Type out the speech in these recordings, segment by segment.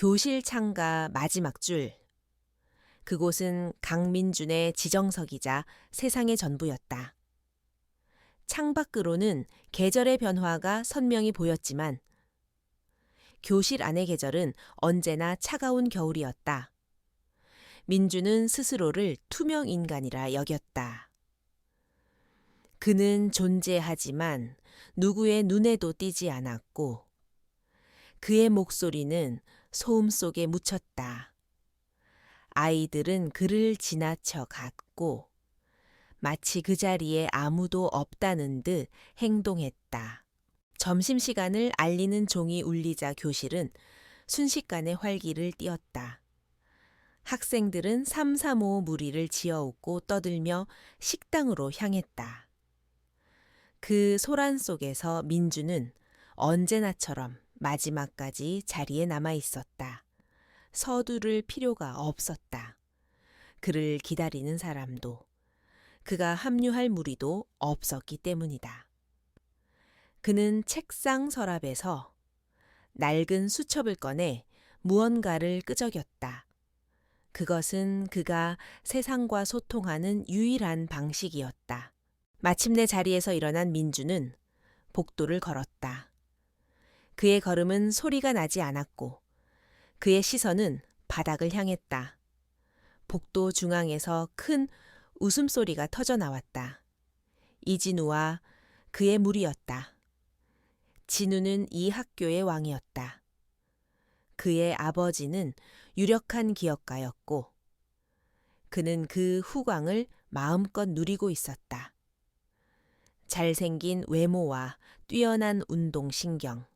교실 창가 마지막 줄. 그곳은 강민준의 지정석이자 세상의 전부였다. 창밖으로는 계절의 변화가 선명히 보였지만 교실 안의 계절은 언제나 차가운 겨울이었다. 민주는 스스로를 투명 인간이라 여겼다. 그는 존재하지만 누구의 눈에도 띄지 않았고 그의 목소리는 소음 속에 묻혔다. 아이들은 그를 지나쳐 갔고 마치 그 자리에 아무도 없다는 듯 행동했다. 점심시간을 알리는 종이 울리자 교실은 순식간에 활기를 띠었다. 학생들은 335 무리를 지어웃고 떠들며 식당으로 향했다. 그 소란 속에서 민주는 언제나처럼 마지막까지 자리에 남아 있었다. 서두를 필요가 없었다. 그를 기다리는 사람도, 그가 합류할 무리도 없었기 때문이다. 그는 책상 서랍에서 낡은 수첩을 꺼내 무언가를 끄적였다. 그것은 그가 세상과 소통하는 유일한 방식이었다. 마침내 자리에서 일어난 민주는 복도를 걸었다. 그의 걸음은 소리가 나지 않았고 그의 시선은 바닥을 향했다. 복도 중앙에서 큰 웃음소리가 터져 나왔다. 이진우와 그의 무리였다. 진우는 이 학교의 왕이었다. 그의 아버지는 유력한 기업가였고 그는 그 후광을 마음껏 누리고 있었다. 잘생긴 외모와 뛰어난 운동신경,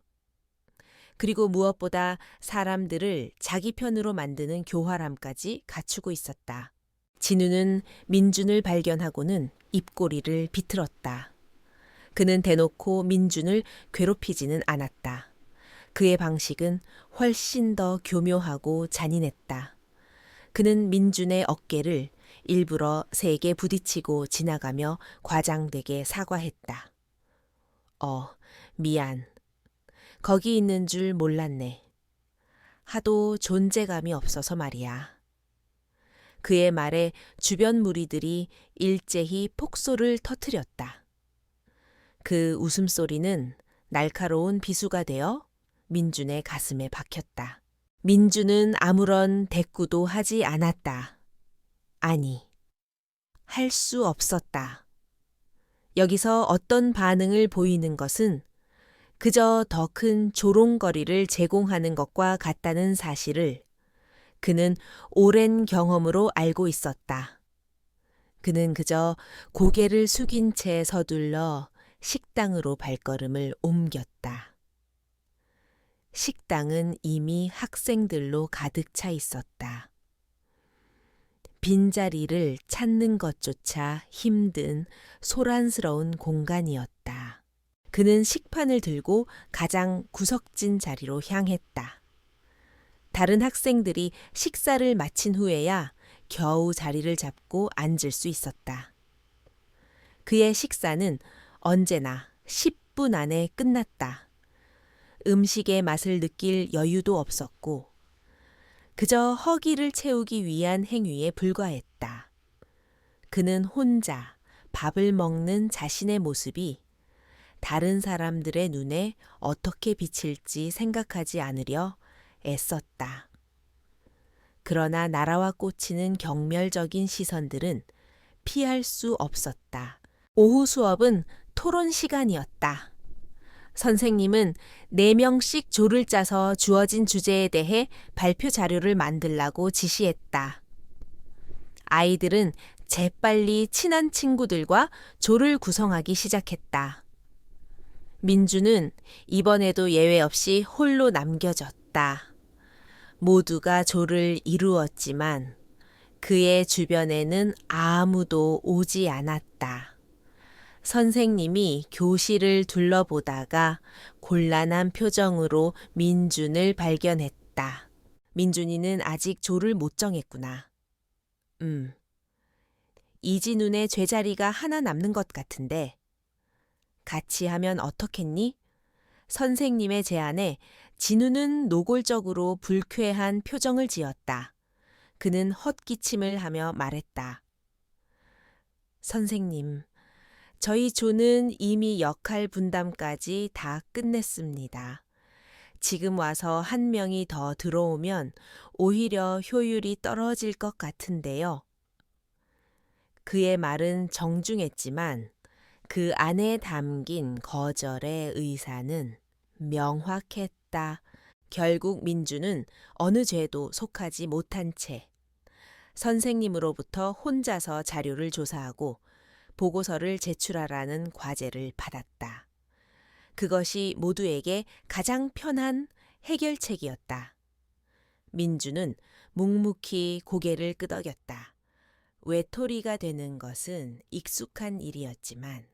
그리고 무엇보다 사람들을 자기 편으로 만드는 교활함까지 갖추고 있었다. 진우는 민준을 발견하고는 입꼬리를 비틀었다. 그는 대놓고 민준을 괴롭히지는 않았다. 그의 방식은 훨씬 더 교묘하고 잔인했다. 그는 민준의 어깨를 일부러 세게 부딪히고 지나가며 과장되게 사과했다. 미안. 거기 있는 줄 몰랐네. 하도 존재감이 없어서 말이야. 그의 말에 주변 무리들이 일제히 폭소를 터뜨렸다. 그 웃음소리는 날카로운 비수가 되어 민준의 가슴에 박혔다. 민준은 아무런 대꾸도 하지 않았다. 아니, 할 수 없었다. 여기서 어떤 반응을 보이는 것은 그저 더 큰 조롱거리를 제공하는 것과 같다는 사실을 그는 오랜 경험으로 알고 있었다. 그는 그저 고개를 숙인 채 서둘러 식당으로 발걸음을 옮겼다. 식당은 이미 학생들로 가득 차 있었다. 빈자리를 찾는 것조차 힘든 소란스러운 공간이었다. 그는 식판을 들고 가장 구석진 자리로 향했다. 다른 학생들이 식사를 마친 후에야 겨우 자리를 잡고 앉을 수 있었다. 그의 식사는 언제나 10분 안에 끝났다. 음식의 맛을 느낄 여유도 없었고 그저 허기를 채우기 위한 행위에 불과했다. 그는 혼자 밥을 먹는 자신의 모습이 다른 사람들의 눈에 어떻게 비칠지 생각하지 않으려 애썼다. 그러나 날아와 꽂히는 경멸적인 시선들은 피할 수 없었다. 오후 수업은 토론 시간이었다. 선생님은 4명씩 조를 짜서 주어진 주제에 대해 발표 자료를 만들라고 지시했다. 아이들은 재빨리 친한 친구들과 조를 구성하기 시작했다. 민주는 이번에도 예외 없이 홀로 남겨졌다. 모두가 조를 이루었지만 그의 주변에는 아무도 오지 않았다. 선생님이 교실을 둘러보다가 곤란한 표정으로 민준을 발견했다. 민준이는 아직 조를 못 정했구나. 이진훈의 죄자리가 하나 남는 것 같은데 같이 하면 어떻겠니? 선생님의 제안에 진우는 노골적으로 불쾌한 표정을 지었다. 그는 헛기침을 하며 말했다. 선생님, 저희 조는 이미 역할 분담까지 다 끝냈습니다. 지금 와서 한 명이 더 들어오면 오히려 효율이 떨어질 것 같은데요. 그의 말은 정중했지만 그 안에 담긴 거절의 의사는 명확했다. 결국 민주는 어느 죄도 속하지 못한 채 선생님으로부터 혼자서 자료를 조사하고 보고서를 제출하라는 과제를 받았다. 그것이 모두에게 가장 편한 해결책이었다. 민주는 묵묵히 고개를 끄덕였다. 외톨이가 되는 것은 익숙한 일이었지만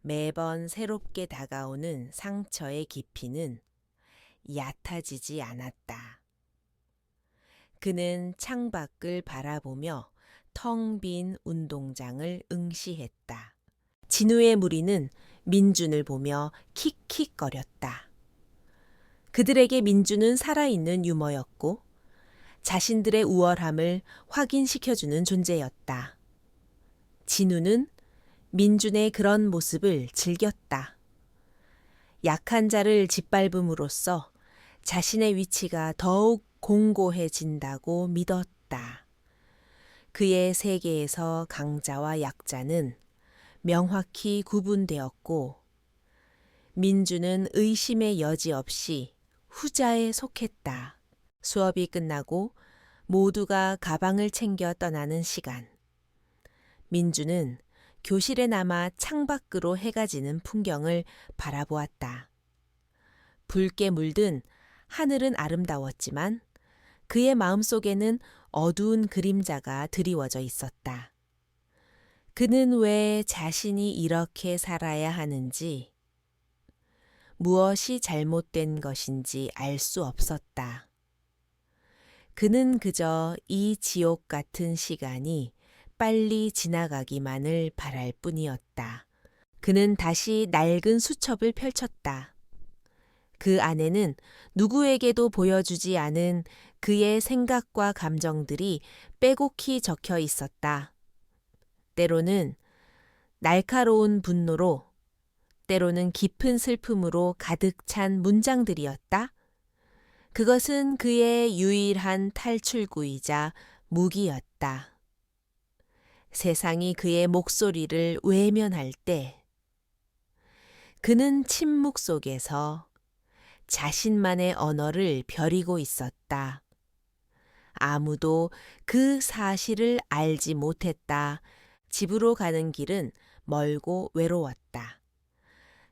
매번 새롭게 다가오는 상처의 깊이는 얕아지지 않았다. 그는 창밖을 바라보며 텅 빈 운동장을 응시했다. 진우의 무리는 민준을 보며 킥킥거렸다. 그들에게 민준은 살아있는 유머였고 자신들의 우월함을 확인시켜주는 존재였다. 진우는 민준의 그런 모습을 즐겼다. 약한 자를 짓밟음으로써 자신의 위치가 더욱 공고해진다고 믿었다. 그의 세계에서 강자와 약자는 명확히 구분되었고 민주는 의심의 여지 없이 후자에 속했다. 수업이 끝나고 모두가 가방을 챙겨 떠나는 시간. 민주는 교실에 남아 창밖으로 해가 지는 풍경을 바라보았다. 붉게 물든 하늘은 아름다웠지만 그의 마음속에는 어두운 그림자가 드리워져 있었다. 그는 왜 자신이 이렇게 살아야 하는지, 무엇이 잘못된 것인지 알 수 없었다. 그는 그저 이 지옥 같은 시간이 빨리 지나가기만을 바랄 뿐이었다. 그는 다시 낡은 수첩을 펼쳤다. 그 안에는 누구에게도 보여주지 않은 그의 생각과 감정들이 빼곡히 적혀 있었다. 때로는 날카로운 분노로, 때로는 깊은 슬픔으로 가득 찬 문장들이었다. 그것은 그의 유일한 탈출구이자 무기였다. 세상이 그의 목소리를 외면할 때 그는 침묵 속에서 자신만의 언어를 벼리고 있었다. 아무도 그 사실을 알지 못했다. 집으로 가는 길은 멀고 외로웠다.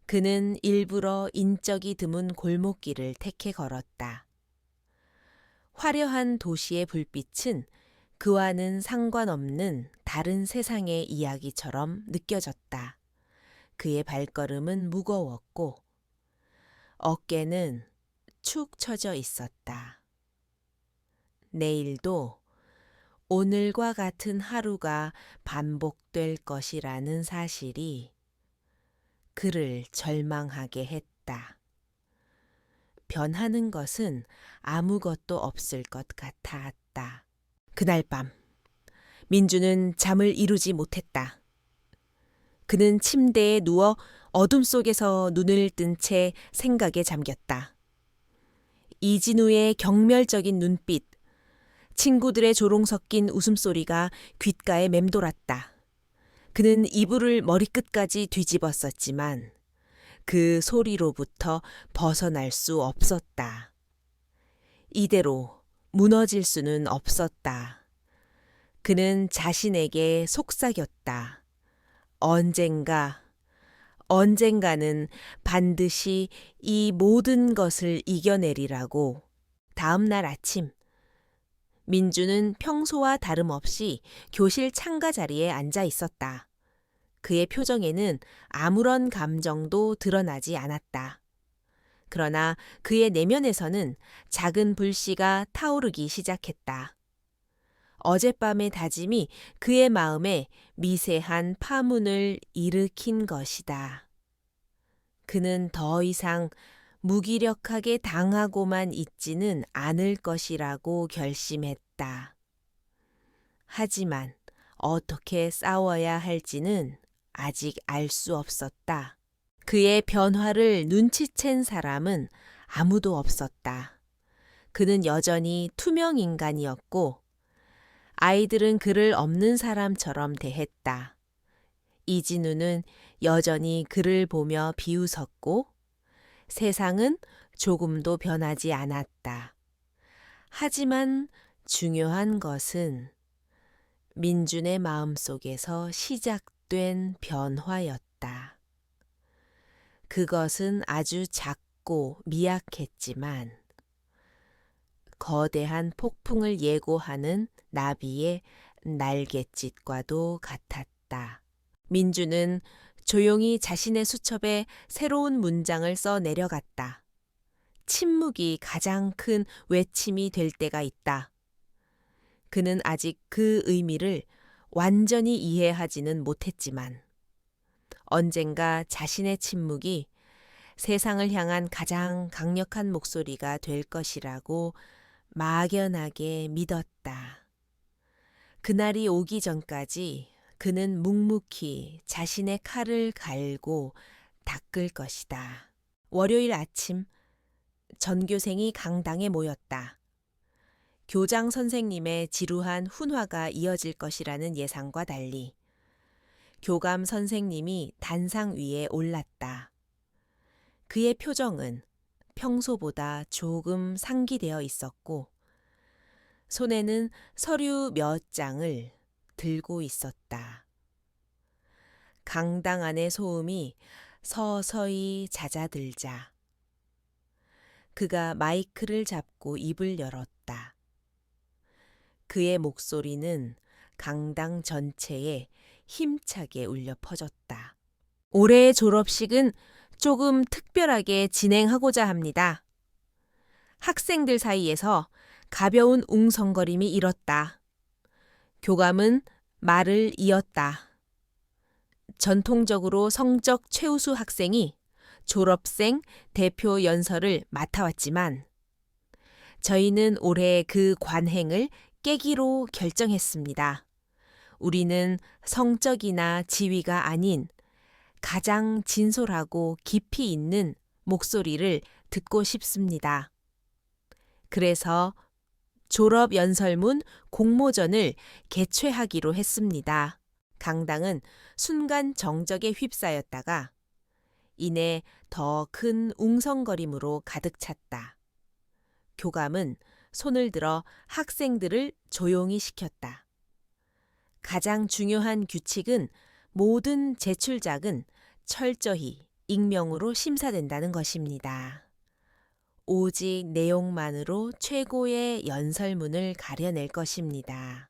그는 일부러 인적이 드문 골목길을 택해 걸었다. 화려한 도시의 불빛은 그와는 상관없는 다른 세상의 이야기처럼 느껴졌다. 그의 발걸음은 무거웠고 어깨는 축 처져 있었다. 내일도 오늘과 같은 하루가 반복될 것이라는 사실이 그를 절망하게 했다. 변하는 것은 아무것도 없을 것 같았다. 그날 밤, 민주는 잠을 이루지 못했다. 그는 침대에 누워 어둠 속에서 눈을 뜬 채 생각에 잠겼다. 이진우의 경멸적인 눈빛, 친구들의 조롱 섞인 웃음소리가 귓가에 맴돌았다. 그는 이불을 머리끝까지 뒤집었었지만 그 소리로부터 벗어날 수 없었다. 이대로 무너질 수는 없었다. 그는 자신에게 속삭였다. 언젠가는 반드시 이 모든 것을 이겨내리라고. 다음 날 아침, 민주는 평소와 다름없이 교실 창가 자리에 앉아 있었다. 그의 표정에는 아무런 감정도 드러나지 않았다. 그러나 그의 내면에서는 작은 불씨가 타오르기 시작했다. 어젯밤의 다짐이 그의 마음에 미세한 파문을 일으킨 것이다. 그는 더 이상 무기력하게 당하고만 있지는 않을 것이라고 결심했다. 하지만 어떻게 싸워야 할지는 아직 알 수 없었다. 그의 변화를 눈치챈 사람은 아무도 없었다. 그는 여전히 투명 인간이었고 아이들은 그를 없는 사람처럼 대했다. 이진우는 여전히 그를 보며 비웃었고 세상은 조금도 변하지 않았다. 하지만 중요한 것은 민준의 마음속에서 시작된 변화였다. 그것은 아주 작고 미약했지만 거대한 폭풍을 예고하는 나비의 날갯짓과도 같았다. 민주는 조용히 자신의 수첩에 새로운 문장을 써 내려갔다. 침묵이 가장 큰 외침이 될 때가 있다. 그는 아직 그 의미를 완전히 이해하지는 못했지만 언젠가 자신의 침묵이 세상을 향한 가장 강력한 목소리가 될 것이라고 막연하게 믿었다. 그날이 오기 전까지 그는 묵묵히 자신의 칼을 갈고 닦을 것이다. 월요일 아침 전교생이 강당에 모였다. 교장 선생님의 지루한 훈화가 이어질 것이라는 예상과 달리 교감 선생님이 단상 위에 올랐다. 그의 표정은 평소보다 조금 상기되어 있었고 손에는 서류 몇 장을 들고 있었다. 강당 안의 소음이 서서히 잦아들자 그가 마이크를 잡고 입을 열었다. 그의 목소리는 강당 전체에 힘차게 울려 퍼졌다. 올해의 졸업식은 조금 특별하게 진행하고자 합니다. 학생들 사이에서 가벼운 웅성거림이 일었다. 교감은 말을 이었다. 전통적으로 성적 최우수 학생이 졸업생 대표 연설을 맡아왔지만 저희는 올해 그 관행을 깨기로 결정했습니다. 우리는 성적이나 지위가 아닌 가장 진솔하고 깊이 있는 목소리를 듣고 싶습니다. 그래서 졸업 연설문 공모전을 개최하기로 했습니다. 강당은 순간 정적에 휩싸였다가 이내 더 큰 웅성거림으로 가득 찼다. 교감은 손을 들어 학생들을 조용히 시켰다. 가장 중요한 규칙은 모든 제출작은 철저히 익명으로 심사된다는 것입니다. 오직 내용만으로 최고의 연설문을 가려낼 것입니다.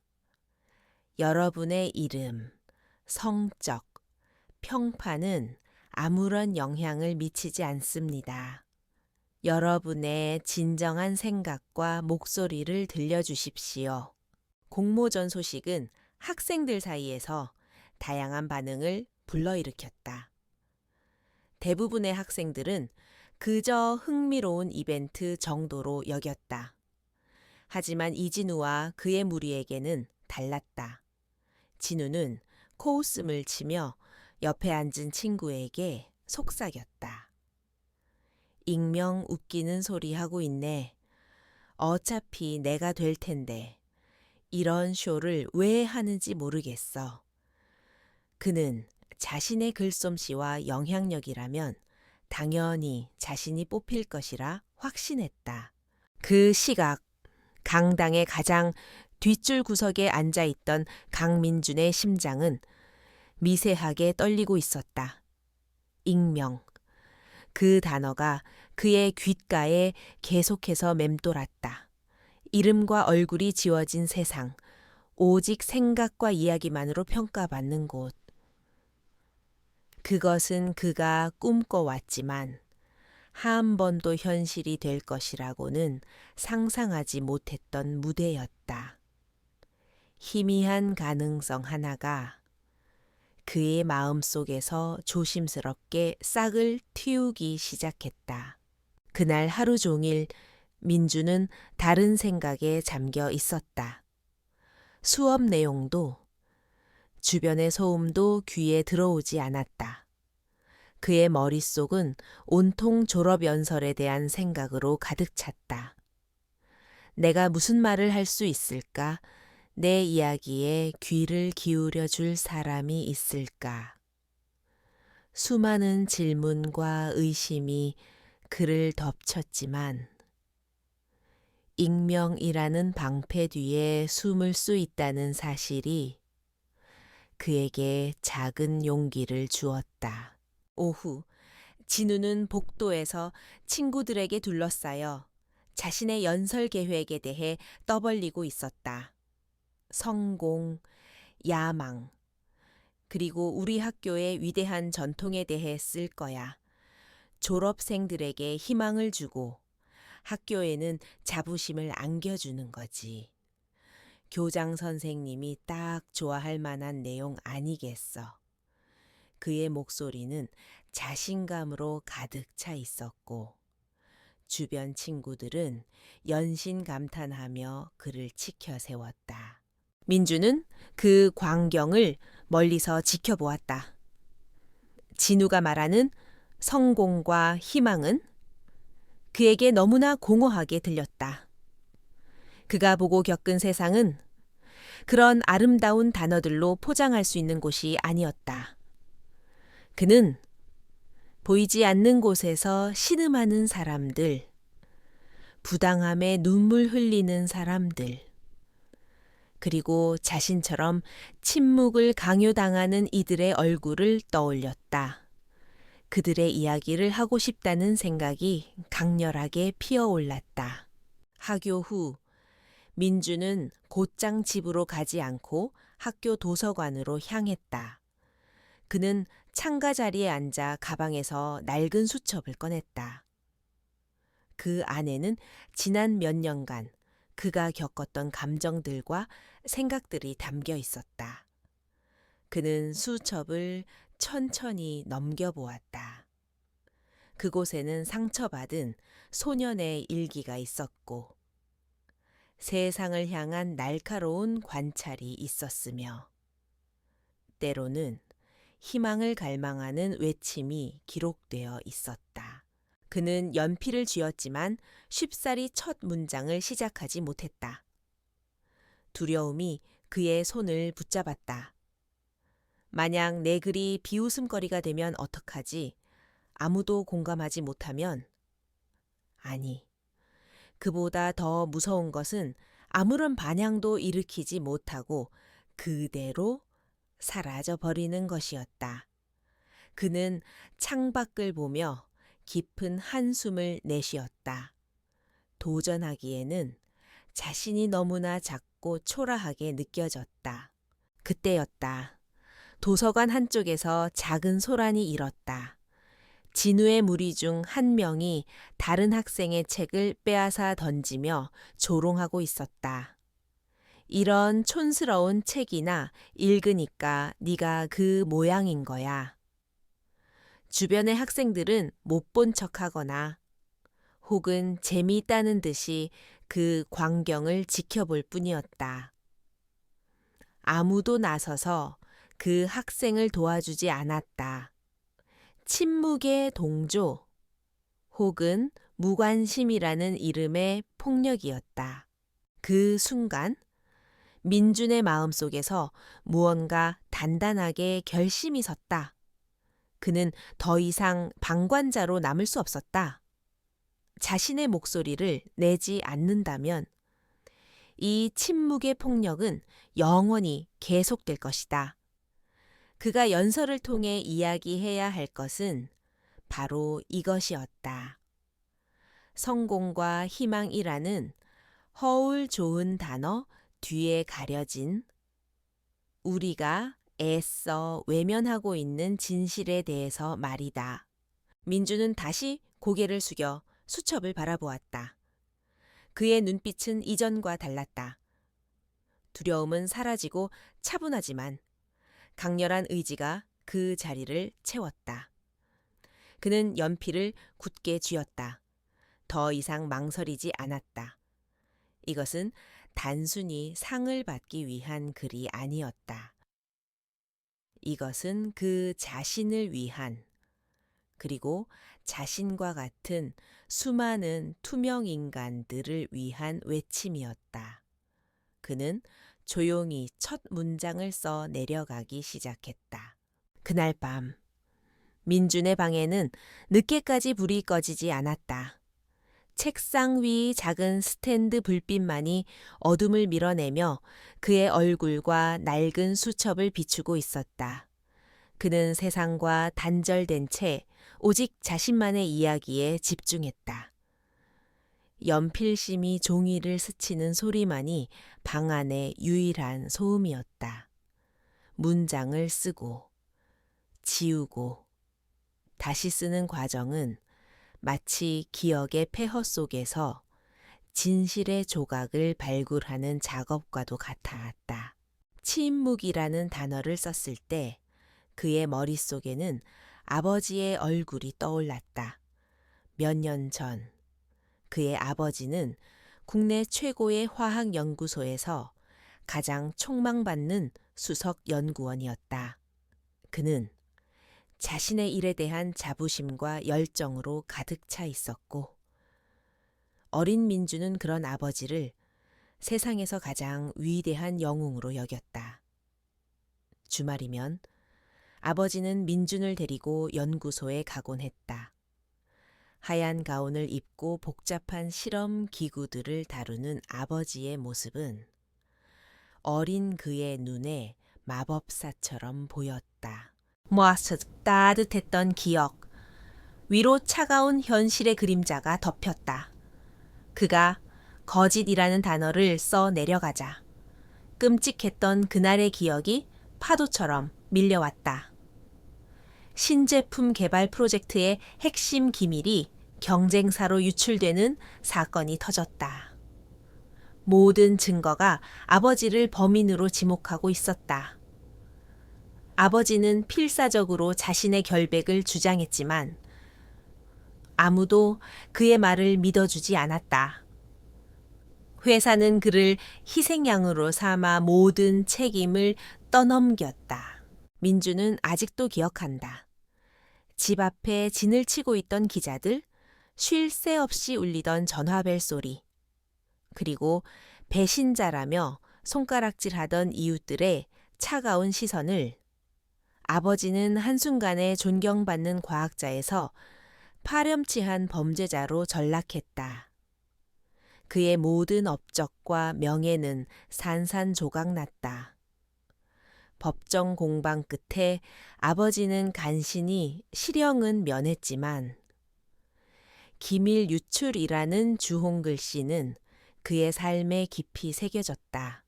여러분의 이름, 성적, 평판은 아무런 영향을 미치지 않습니다. 여러분의 진정한 생각과 목소리를 들려주십시오. 공모전 소식은 학생들 사이에서 다양한 반응을 불러일으켰다. 대부분의 학생들은 그저 흥미로운 이벤트 정도로 여겼다. 하지만 이진우와 그의 무리에게는 달랐다. 진우는 코웃음을 치며 옆에 앉은 친구에게 속삭였다. 익명 웃기는 소리 하고 있네. 어차피 내가 될 텐데 이런 쇼를 왜 하는지 모르겠어. 그는 자신의 글솜씨와 영향력이라면 당연히 자신이 뽑힐 것이라 확신했다. 그 시각 강당의 가장 뒷줄 구석에 앉아있던 강민준의 심장은 미세하게 떨리고 있었다. 익명. 그 단어가 그의 귓가에 계속해서 맴돌았다. 이름과 얼굴이 지워진 세상, 오직 생각과 이야기만으로 평가받는 곳. 그것은 그가 꿈꿔왔지만 한 번도 현실이 될 것이라고는 상상하지 못했던 무대였다. 희미한 가능성 하나가 그의 마음속에서 조심스럽게 싹을 틔우기 시작했다. 그날 하루 종일 민주는 다른 생각에 잠겨 있었다. 수업 내용도 주변의 소음도 귀에 들어오지 않았다. 그의 머릿속은 온통 졸업연설에 대한 생각으로 가득 찼다. 내가 무슨 말을 할 수 있을까? 내 이야기에 귀를 기울여 줄 사람이 있을까? 수많은 질문과 의심이 그를 덮쳤지만 익명이라는 방패 뒤에 숨을 수 있다는 사실이 그에게 작은 용기를 주었다. 오후, 진우는 복도에서 친구들에게 둘러싸여 자신의 연설 계획에 대해 떠벌리고 있었다. 성공, 야망, 그리고 우리 학교의 위대한 전통에 대해 쓸 거야. 졸업생들에게 희망을 주고 학교에는 자부심을 안겨주는 거지. 교장 선생님이 딱 좋아할 만한 내용 아니겠어. 그의 목소리는 자신감으로 가득 차 있었고 주변 친구들은 연신 감탄하며 그를 치켜 세웠다. 민주는 그 광경을 멀리서 지켜보았다. 진우가 말하는 성공과 희망은 그에게 너무나 공허하게 들렸다. 그가 보고 겪은 세상은 그런 아름다운 단어들로 포장할 수 있는 곳이 아니었다. 그는 보이지 않는 곳에서 신음하는 사람들, 부당함에 눈물 흘리는 사람들, 그리고 자신처럼 침묵을 강요당하는 이들의 얼굴을 떠올렸다. 그들의 이야기를 하고 싶다는 생각이 강렬하게 피어올랐다. 하교 후 민주는 곧장 집으로 가지 않고 학교 도서관으로 향했다. 그는 창가 자리에 앉아 가방에서 낡은 수첩을 꺼냈다. 그 안에는 지난 몇 년간 그가 겪었던 감정들과 생각들이 담겨 있었다. 그는 수첩을 천천히 넘겨보았다. 그곳에는 상처받은 소년의 일기가 있었고 세상을 향한 날카로운 관찰이 있었으며 때로는 희망을 갈망하는 외침이 기록되어 있었다. 그는 연필을 쥐었지만 쉽사리 첫 문장을 시작하지 못했다. 두려움이 그의 손을 붙잡았다. 만약 내 글이 비웃음거리가 되면 어떡하지? 아무도 공감하지 못하면? 아니, 그보다 더 무서운 것은 아무런 반향도 일으키지 못하고 그대로 사라져 버리는 것이었다. 그는 창밖을 보며 깊은 한숨을 내쉬었다. 도전하기에는 자신이 너무나 작고 초라하게 느껴졌다. 그때였다. 도서관 한쪽에서 작은 소란이 일었다. 진우의 무리 중 한 명이 다른 학생의 책을 빼앗아 던지며 조롱하고 있었다. 이런 촌스러운 책이나 읽으니까 네가 그 모양인 거야. 주변의 학생들은 못 본 척하거나 혹은 재미있다는 듯이 그 광경을 지켜볼 뿐이었다. 아무도 나서서 그 학생을 도와주지 않았다. 침묵의 동조 혹은 무관심이라는 이름의 폭력이었다. 그 순간 민준의 마음속에서 무언가 단단하게 결심이 섰다. 그는 더 이상 방관자로 남을 수 없었다. 자신의 목소리를 내지 않는다면 이 침묵의 폭력은 영원히 계속될 것이다. 그가 연설을 통해 이야기해야 할 것은 바로 이것이었다. 성공과 희망이라는 허울 좋은 단어 뒤에 가려진 우리가 애써 외면하고 있는 진실에 대해서 말이다. 민주는 다시 고개를 숙여 수첩을 바라보았다. 그의 눈빛은 이전과 달랐다. 두려움은 사라지고 차분하지만 강렬한 의지가 그 자리를 채웠다. 그는 연필을 굳게 쥐었다. 더 이상 망설이지 않았다. 이것은 단순히 상을 받기 위한 글이 아니었다. 이것은 그 자신을 위한, 그리고 자신과 같은 수많은 투명 인간들을 위한 외침이었다. 그는 조용히 첫 문장을 써 내려가기 시작했다. 그날 밤, 민준의 방에는 늦게까지 불이 꺼지지 않았다. 책상 위 작은 스탠드 불빛만이 어둠을 밀어내며 그의 얼굴과 낡은 수첩을 비추고 있었다. 그는 세상과 단절된 채 오직 자신만의 이야기에 집중했다. 연필심이 종이를 스치는 소리만이 방 안의 유일한 소음이었다. 문장을 쓰고, 지우고, 다시 쓰는 과정은 마치 기억의 폐허 속에서 진실의 조각을 발굴하는 작업과도 같았다. 침묵이라는 단어를 썼을 때 그의 머릿속에는 아버지의 얼굴이 떠올랐다. 몇 년 전 그의 아버지는 국내 최고의 화학연구소에서 가장 촉망받는 수석 연구원이었다. 그는 자신의 일에 대한 자부심과 열정으로 가득 차 있었고, 어린 민주는 그런 아버지를 세상에서 가장 위대한 영웅으로 여겼다. 주말이면 아버지는 민준을 데리고 연구소에 가곤 했다. 하얀 가운을 입고 복잡한 실험 기구들을 다루는 아버지의 모습은 어린 그의 눈에 마법사처럼 보였다. 모아서 따뜻했던 기억, 위로 차가운 현실의 그림자가 덮였다. 그가 거짓이라는 단어를 써 내려가자 끔찍했던 그날의 기억이 파도처럼 밀려왔다. 신제품 개발 프로젝트의 핵심 기밀이 경쟁사로 유출되는 사건이 터졌다. 모든 증거가 아버지를 범인으로 지목하고 있었다. 아버지는 필사적으로 자신의 결백을 주장했지만 아무도 그의 말을 믿어주지 않았다. 회사는 그를 희생양으로 삼아 모든 책임을 떠넘겼다. 민주는 아직도 기억한다. 집 앞에 진을 치고 있던 기자들, 쉴 새 없이 울리던 전화벨 소리, 그리고 배신자라며 손가락질하던 이웃들의 차가운 시선을 아버지는 한순간에 존경받는 과학자에서 파렴치한 범죄자로 전락했다. 그의 모든 업적과 명예는 산산조각났다. 법정 공방 끝에 아버지는 간신히 실형은 면했지만 기밀 유출이라는 주홍 글씨는 그의 삶에 깊이 새겨졌다.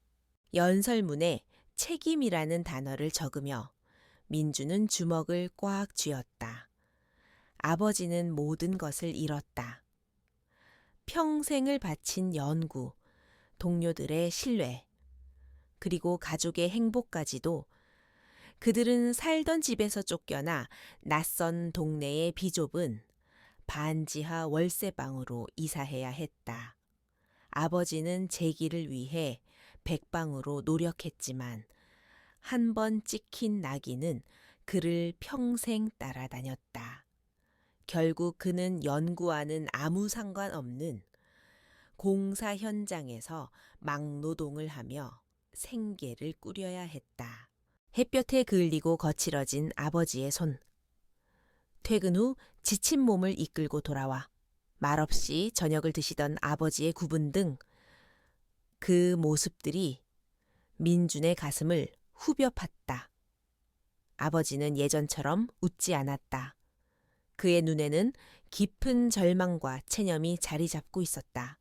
연설문에 책임이라는 단어를 적으며 민주는 주먹을 꽉 쥐었다. 아버지는 모든 것을 잃었다. 평생을 바친 연구, 동료들의 신뢰, 그리고 가족의 행복까지도 그들은 살던 집에서 쫓겨나 낯선 동네의 비좁은 반지하 월세방으로 이사해야 했다. 아버지는 재기를 위해 백방으로 노력했지만 한 번 찍힌 낙인은 그를 평생 따라다녔다. 결국 그는 연구와는 아무 상관없는 공사 현장에서 막노동을 하며 생계를 꾸려야 했다. 햇볕에 그을리고 거칠어진 아버지의 손. 퇴근 후 지친 몸을 이끌고 돌아와 말없이 저녁을 드시던 아버지의 구분 등 그 모습들이 민준의 가슴을 후벼 팠다. 아버지는 예전처럼 웃지 않았다. 그의 눈에는 깊은 절망과 체념이 자리 잡고 있었다.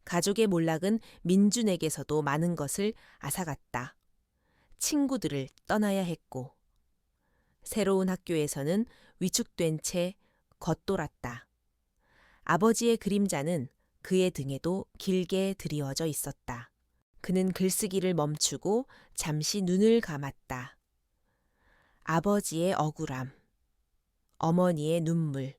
가족의 몰락은 민준에게서도 많은 것을 앗아갔다. 친구들을 떠나야 했고, 새로운 학교에서는 위축된 채 겉돌았다. 아버지의 그림자는 그의 등에도 길게 드리워져 있었다. 그는 글쓰기를 멈추고 잠시 눈을 감았다. 아버지의 억울함, 어머니의 눈물,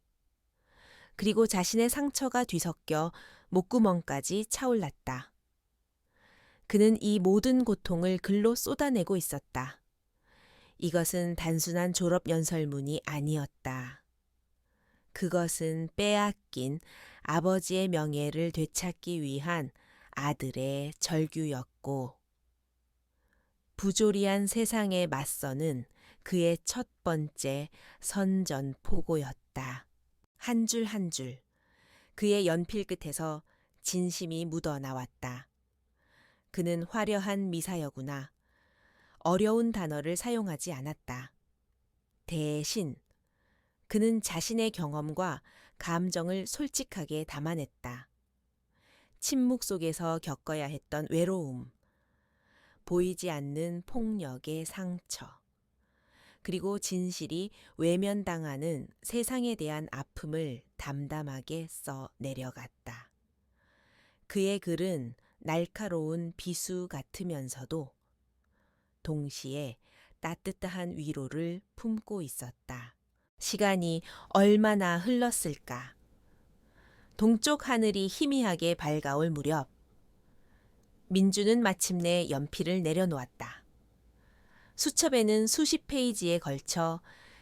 그리고 자신의 상처가 뒤섞여 목구멍까지 차올랐다. 그는 이 모든 고통을 글로 쏟아내고 있었다. 이것은 단순한 졸업 연설문이 아니었다. 그것은 빼앗긴 아버지의 명예를 되찾기 위한 아들의 절규였고, 부조리한 세상에 맞서는 그의 첫 번째 선전포고였다. 한 줄 한 줄, 그의 연필 끝에서 진심이 묻어 나왔다. 그는 화려한 미사여구나 어려운 단어를 사용하지 않았다. 대신 그는 자신의 경험과 감정을 솔직하게 담아냈다. 침묵 속에서 겪어야 했던 외로움, 보이지 않는 폭력의 상처, 그리고 진실이 외면당하는 세상에 대한 아픔을 담담하게 써 내려갔다. 그의 글은 날카로운 비수 같으면서도 동시에 따뜻한 위로를 품고 있었다. 시간이 얼마나 흘렀을까? 동쪽 하늘이 희미하게 밝아올 무렵, 민주는 마침내 연필을 내려놓았다. 수첩에는 수십 페이지에 걸쳐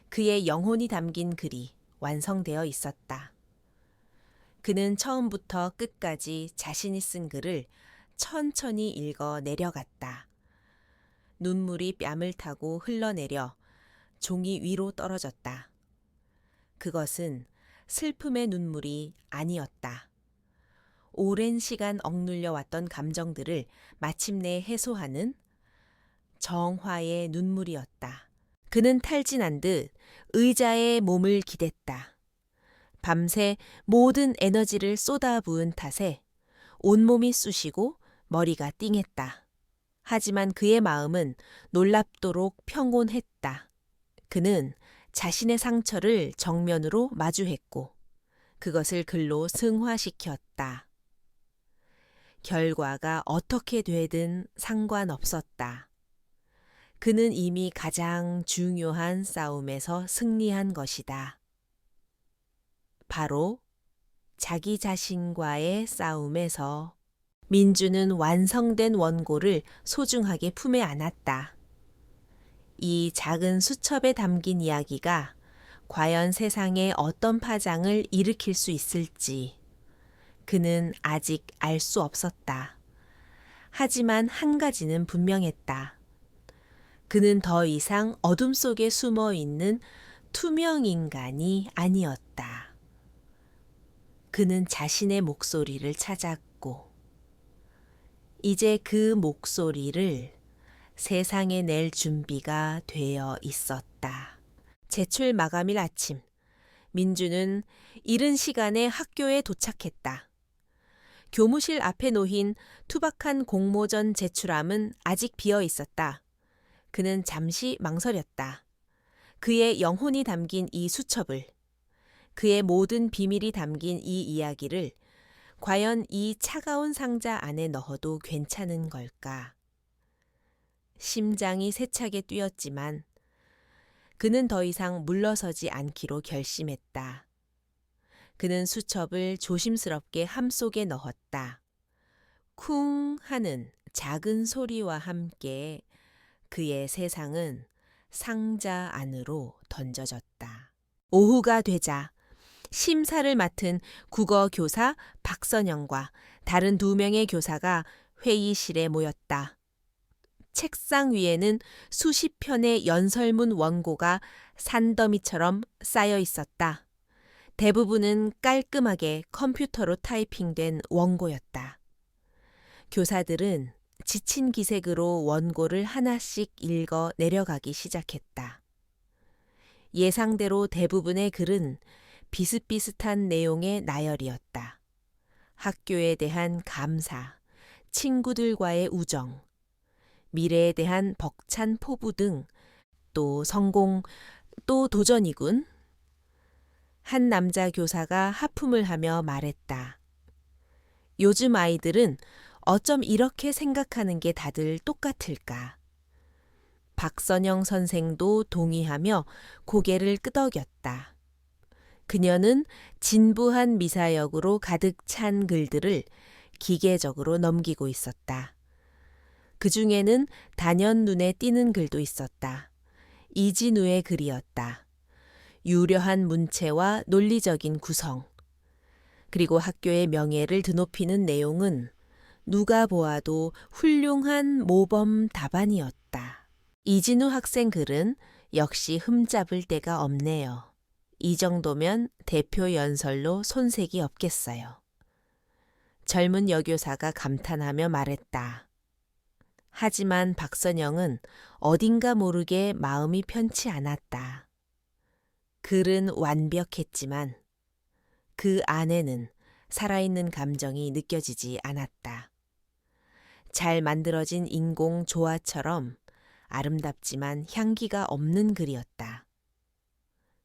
그의 영혼이 담긴 글이 완성되어 있었다. 그는 처음부터 끝까지 자신이 쓴 글을 천천히 읽어 내려갔다. 눈물이 뺨을 타고 흘러내려 종이 위로 떨어졌다. 그것은 슬픔의 눈물이 아니었다. 오랜 시간 억눌려 왔던 감정들을 마침내 해소하는 정화의 눈물이었다. 그는 탈진한 듯 의자에 몸을 기댔다. 밤새 모든 에너지를 쏟아부은 탓에 온몸이 쑤시고 머리가 띵했다. 하지만 그의 마음은 놀랍도록 평온했다. 그는 자신의 상처를 정면으로 마주했고 그것을 글로 승화시켰다. 결과가 어떻게 되든 상관없었다. 그는 이미 가장 중요한 싸움에서 승리한 것이다. 바로 자기 자신과의 싸움에서. 민주는 완성된 원고를 소중하게 품에 안았다. 이 작은 수첩에 담긴 이야기가 과연 세상에 어떤 파장을 일으킬 수 있을지 그는 아직 알 수 없었다. 하지만 한 가지는 분명했다. 그는 더 이상 어둠 속에 숨어 있는 투명 인간이 아니었다. 그는 자신의 목소리를 찾았고 이제 그 목소리를 세상에 낼 준비가 되어 있었다. 제출 마감일 아침, 민주는 이른 시간에 학교에 도착했다. 교무실 앞에 놓인 투박한 공모전 제출함은 아직 비어 있었다. 그는 잠시 망설였다. 그의 영혼이 담긴 이 수첩을, 그의 모든 비밀이 담긴 이 이야기를 과연 이 차가운 상자 안에 넣어도 괜찮은 걸까? 심장이 세차게 뛰었지만 그는 더 이상 물러서지 않기로 결심했다. 그는 수첩을 조심스럽게 함 속에 넣었다. 쿵 하는 작은 소리와 함께 그의 세상은 상자 안으로 던져졌다. 오후가 되자 심사를 맡은 국어 교사 박선영과 다른 2명의 교사가 회의실에 모였다. 책상 위에는 수십 편의 연설문 원고가 산더미처럼 쌓여 있었다. 대부분은 깔끔하게 컴퓨터로 타이핑된 원고였다. 교사들은 지친 기색으로 원고를 하나씩 읽어 내려가기 시작했다. 예상대로 대부분의 글은 비슷비슷한 내용의 나열이었다. 학교에 대한 감사, 친구들과의 우정, 미래에 대한 벅찬 포부 등 또 성공, 또 도전이군. 한 남자 교사가 하품을 하며 말했다. 요즘 아이들은 어쩜 이렇게 생각하는 게 다들 똑같을까? 박선영 선생도 동의하며 고개를 끄덕였다. 그녀는 진부한 미사역으로 가득 찬 글들을 기계적으로 넘기고 있었다. 그 중에는 단연 눈에 띄는 글도 있었다. 이진우의 글이었다. 유려한 문체와 논리적인 구성, 그리고 학교의 명예를 드높이는 내용은 누가 보아도 훌륭한 모범 답안이었다. 이진우 학생 글은 역시 흠잡을 데가 없네요. 이 정도면 대표 연설로 손색이 없겠어요. 젊은 여교사가 감탄하며 말했다. 하지만 박선영은 어딘가 모르게 마음이 편치 않았다. 글은 완벽했지만 그 안에는 살아있는 감정이 느껴지지 않았다. 잘 만들어진 인공 조화처럼 아름답지만 향기가 없는 글이었다.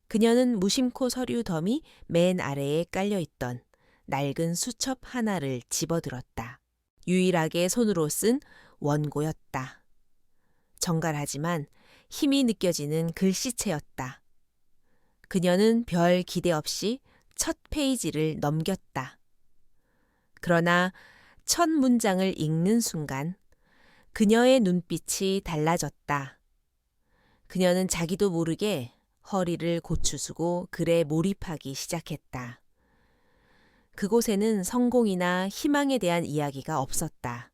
그녀는 무심코 서류 덤이 맨 아래에 깔려있던 낡은 수첩 하나를 집어들었다. 유일하게 손으로 쓴 원고였다. 정갈하지만 힘이 느껴지는 글씨체였다. 그녀는 별 기대 없이 첫 페이지를 넘겼다. 그러나 첫 문장을 읽는 순간 그녀의 눈빛이 달라졌다. 그녀는 자기도 모르게 허리를 고추수고 글에 몰입하기 시작했다. 그곳에는 성공이나 희망에 대한 이야기가 없었다.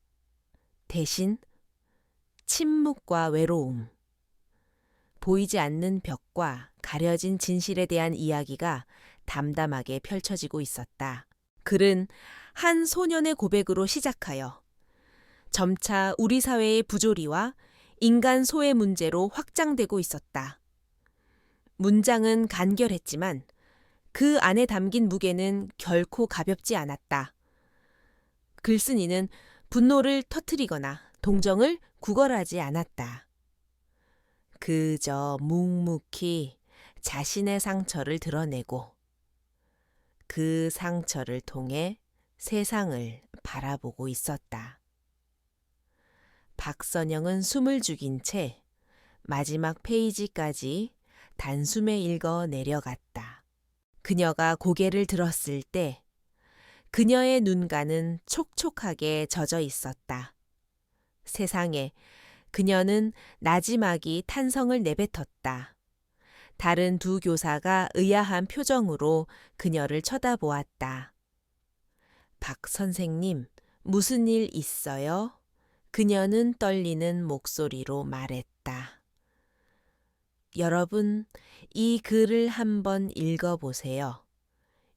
대신 침묵과 외로움, 보이지 않는 벽과 가려진 진실에 대한 이야기가 담담하게 펼쳐지고 있었다. 글은 한 소년의 고백으로 시작하여 점차 우리 사회의 부조리와 인간 소외 문제로 확장되고 있었다. 문장은 간결했지만 그 안에 담긴 무게는 결코 가볍지 않았다. 글쓴이는 분노를 터뜨리거나 동정을 구걸하지 않았다. 그저 묵묵히 자신의 상처를 드러내고 그 상처를 통해 세상을 바라보고 있었다. 박선영은 숨을 죽인 채 마지막 페이지까지 단숨에 읽어 내려갔다. 그녀가 고개를 들었을 때 그녀의 눈가는 촉촉하게 젖어 있었다. 세상에 그녀는 나지막이 탄성을 내뱉었다. 다른 두 교사가 의아한 표정으로 그녀를 쳐다보았다. 박 선생님, 무슨 일 있어요? 그녀는 떨리는 목소리로 말했다. 여러분, 이 글을 한번 읽어보세요.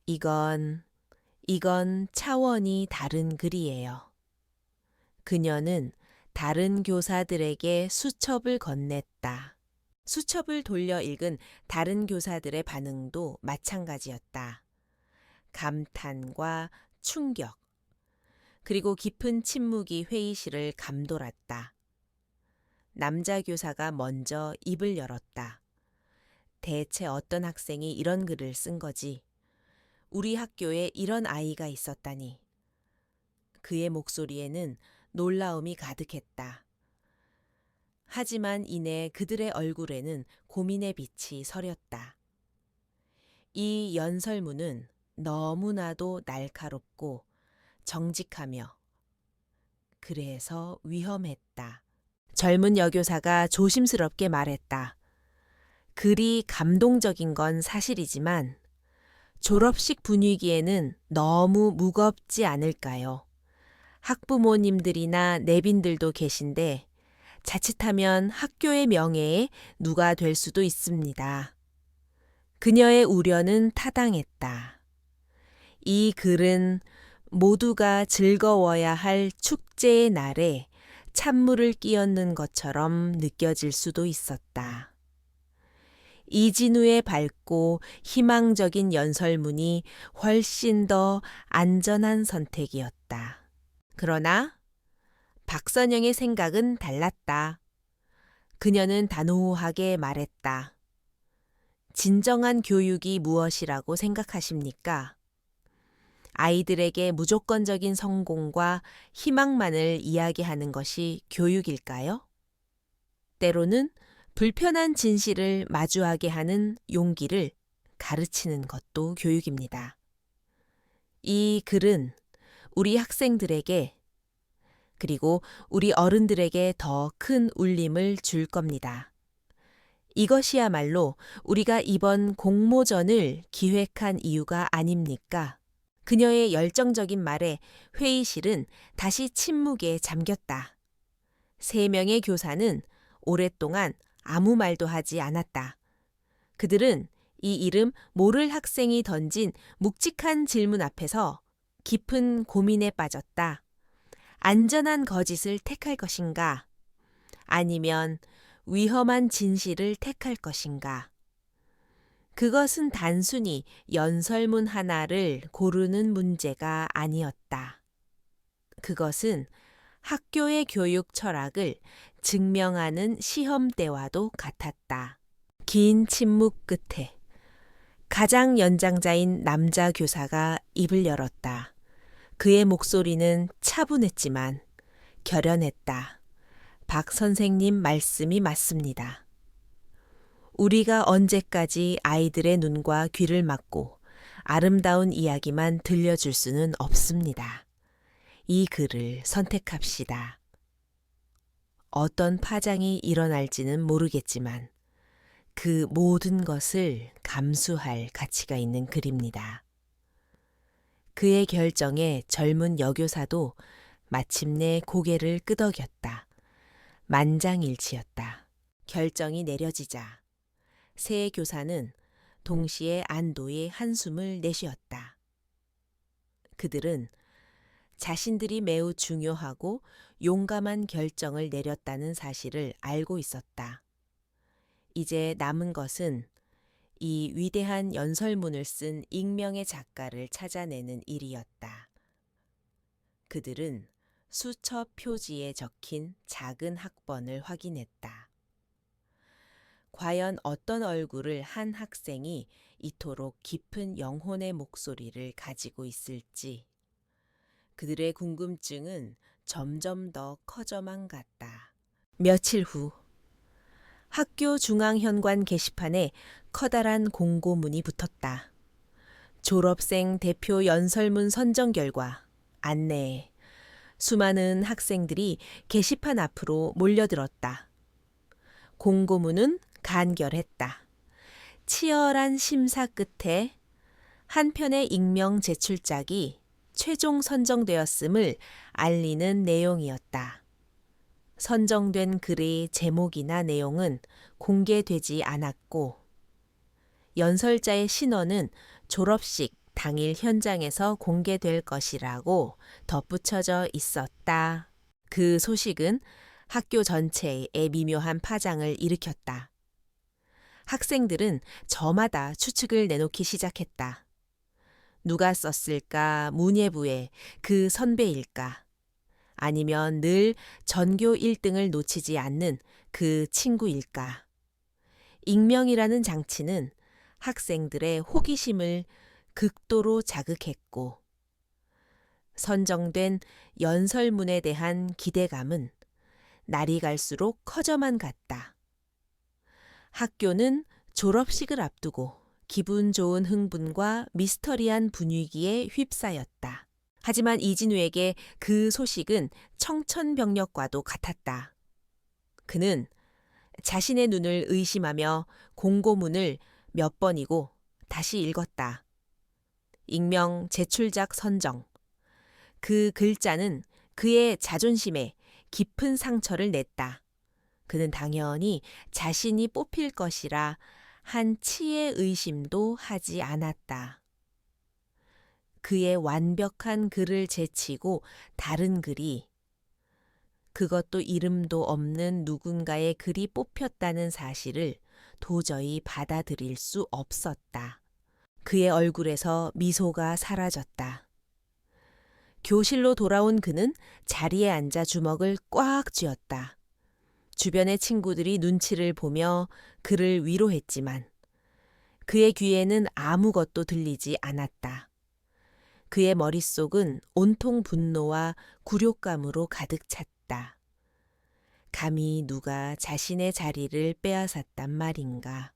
이건 차원이 다른 글이에요. 그녀는 다른 교사들에게 수첩을 건넸다. 수첩을 돌려 읽은 다른 교사들의 반응도 마찬가지였다. 감탄과 충격, 그리고 깊은 침묵이 회의실을 감돌았다. 남자 교사가 먼저 입을 열었다. 대체 어떤 학생이 이런 글을 쓴 거지? 우리 학교에 이런 아이가 있었다니. 그의 목소리에는 놀라움이 가득했다. 하지만 이내 그들의 얼굴에는 고민의 빛이 서렸다. 이 연설문은 너무나도 날카롭고 정직하며 그래서 위험했다. 젊은 여교사가 조심스럽게 말했다. 글이 감동적인 건 사실이지만 졸업식 분위기에는 너무 무겁지 않을까요? 학부모님들이나 내빈들도 계신데 자칫하면 학교의 명예에 누가 될 수도 있습니다. 그녀의 우려는 타당했다. 이 글은 모두가 즐거워야 할 축제의 날에 찬물을 끼얹는 것처럼 느껴질 수도 있었다. 이진우의 밝고 희망적인 연설문이 훨씬 더 안전한 선택이었다. 그러나 박선영의 생각은 달랐다. 그녀는 단호하게 말했다. 진정한 교육이 무엇이라고 생각하십니까? 아이들에게 무조건적인 성공과 희망만을 이야기하는 것이 교육일까요? 때로는 불편한 진실을 마주하게 하는 용기를 가르치는 것도 교육입니다. 이 글은 우리 학생들에게 그리고 우리 어른들에게 더 큰 울림을 줄 겁니다. 이것이야말로 우리가 이번 공모전을 기획한 이유가 아닙니까? 그녀의 열정적인 말에 회의실은 다시 침묵에 잠겼다. 3명의 교사는 오랫동안 아무 말도 하지 않았다. 그들은 이 이름 모를 학생이 던진 묵직한 질문 앞에서 깊은 고민에 빠졌다. 안전한 거짓을 택할 것인가? 아니면 위험한 진실을 택할 것인가? 그것은 단순히 연설문 하나를 고르는 문제가 아니었다. 그것은 학교의 교육 철학을 증명하는 시험대와도 같았다. 긴 침묵 끝에 가장 연장자인 남자 교사가 입을 열었다. 그의 목소리는 차분했지만 결연했다. 박 선생님 말씀이 맞습니다. 우리가 언제까지 아이들의 눈과 귀를 막고 아름다운 이야기만 들려줄 수는 없습니다. 이 글을 선택합시다. 어떤 파장이 일어날지는 모르겠지만 그 모든 것을 감수할 가치가 있는 글입니다. 그의 결정에 젊은 여교사도 마침내 고개를 끄덕였다. 만장일치였다. 결정이 내려지자 세 교사는 동시에 안도의 한숨을 내쉬었다. 그들은 자신들이 매우 중요하고 용감한 결정을 내렸다는 사실을 알고 있었다. 이제 남은 것은 이 위대한 연설문을 쓴 익명의 작가를 찾아내는 일이었다. 그들은 수첩 표지에 적힌 작은 학번을 확인했다. 과연 어떤 얼굴을 한 학생이 이토록 깊은 영혼의 목소리를 가지고 있을지 그들의 궁금증은 점점 더 커져만 갔다. 며칠 후 학교 중앙현관 게시판에 커다란 공고문이 붙었다. 졸업생 대표 연설문 선정 결과 안내에 수많은 학생들이 게시판 앞으로 몰려들었다. 공고문은 간결했다. 치열한 심사 끝에 한 편의 익명 제출작이 최종 선정되었음을 알리는 내용이었다. 선정된 글의 제목이나 내용은 공개되지 않았고 연설자의 신원은 졸업식 당일 현장에서 공개될 것이라고 덧붙여져 있었다. 그 소식은 학교 전체에 미묘한 파장을 일으켰다. 학생들은 저마다 추측을 내놓기 시작했다. 누가 썼을까 문예부에 그 선배일까? 아니면 늘 전교 1등을 놓치지 않는 그 친구일까? 익명이라는 장치는 학생들의 호기심을 극도로 자극했고 선정된 연설문에 대한 기대감은 날이 갈수록 커져만 갔다. 학교는 졸업식을 앞두고 기분 좋은 흥분과 미스터리한 분위기에 휩싸였다. 하지만 이진우에게 그 소식은 청천벽력과도 같았다. 그는 자신의 눈을 의심하며 공고문을 몇 번이고 다시 읽었다. 익명 제출작 선정. 그 글자는 그의 자존심에 깊은 상처를 냈다. 그는 당연히 자신이 뽑힐 것이라 한 치의 의심도 하지 않았다. 그의 완벽한 글을 제치고 다른 글이 그것도 이름도 없는 누군가의 글이 뽑혔다는 사실을 도저히 받아들일 수 없었다. 그의 얼굴에서 미소가 사라졌다. 교실로 돌아온 그는 자리에 앉아 주먹을 꽉 쥐었다. 주변의 친구들이 눈치를 보며 그를 위로했지만 그의 귀에는 아무것도 들리지 않았다. 그의 머릿속은 온통 분노와 굴욕감으로 가득 찼다. 감히 누가 자신의 자리를 빼앗았단 말인가.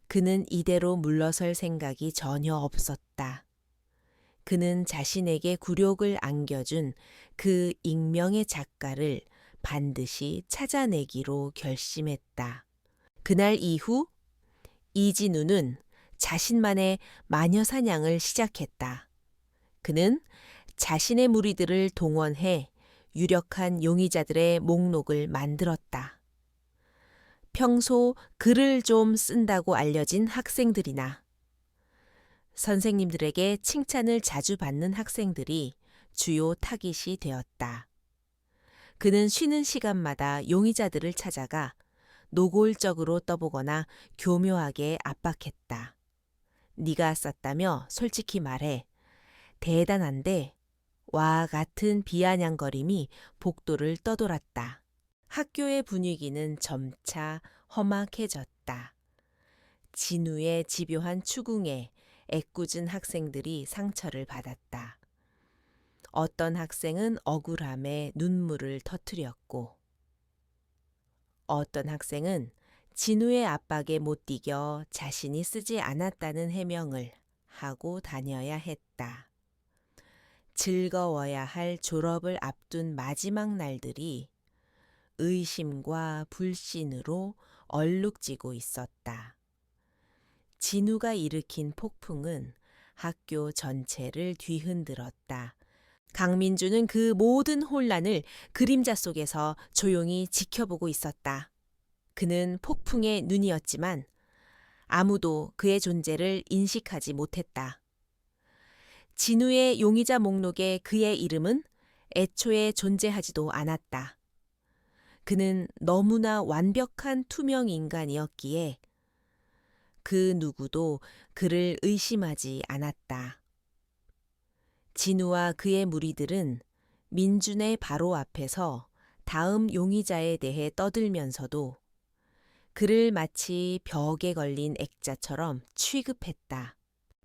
그는 이대로 물러설 생각이 전혀 없었다. 그는 자신에게 굴욕을 안겨준 그 익명의 작가를 반드시 찾아내기로 결심했다. 그날 이후 이진우는 자신만의 마녀 사냥을 시작했다. 그는 자신의 무리들을 동원해 유력한 용의자들의 목록을 만들었다. 평소 글을 좀 쓴다고 알려진 학생들이나 선생님들에게 칭찬을 자주 받는 학생들이 주요 타깃이 되었다. 그는 쉬는 시간마다 용의자들을 찾아가 노골적으로 떠보거나 교묘하게 압박했다. 네가 썼다며 솔직히 말해. 대단한데 와 같은 비아냥거림이 복도를 떠돌았다. 학교의 분위기는 점차 험악해졌다. 진우의 집요한 추궁에 애꿎은 학생들이 상처를 받았다. 어떤 학생은 억울함에 눈물을 터뜨렸고 어떤 학생은 진우의 압박에 못 이겨 자신이 쓰지 않았다는 해명을 하고 다녀야 했다. 즐거워야 할 졸업을 앞둔 마지막 날들이 의심과 불신으로 얼룩지고 있었다. 진우가 일으킨 폭풍은 학교 전체를 뒤흔들었다. 강민주는 그 모든 혼란을 그림자 속에서 조용히 지켜보고 있었다. 그는 폭풍의 눈이었지만 아무도 그의 존재를 인식하지 못했다. 진우의 용의자 목록에 그의 이름은 애초에 존재하지도 않았다. 그는 너무나 완벽한 투명 인간이었기에 그 누구도 그를 의심하지 않았다. 진우와 그의 무리들은 민준의 바로 앞에서 다음 용의자에 대해 떠들면서도 그를 마치 벽에 걸린 액자처럼 취급했다.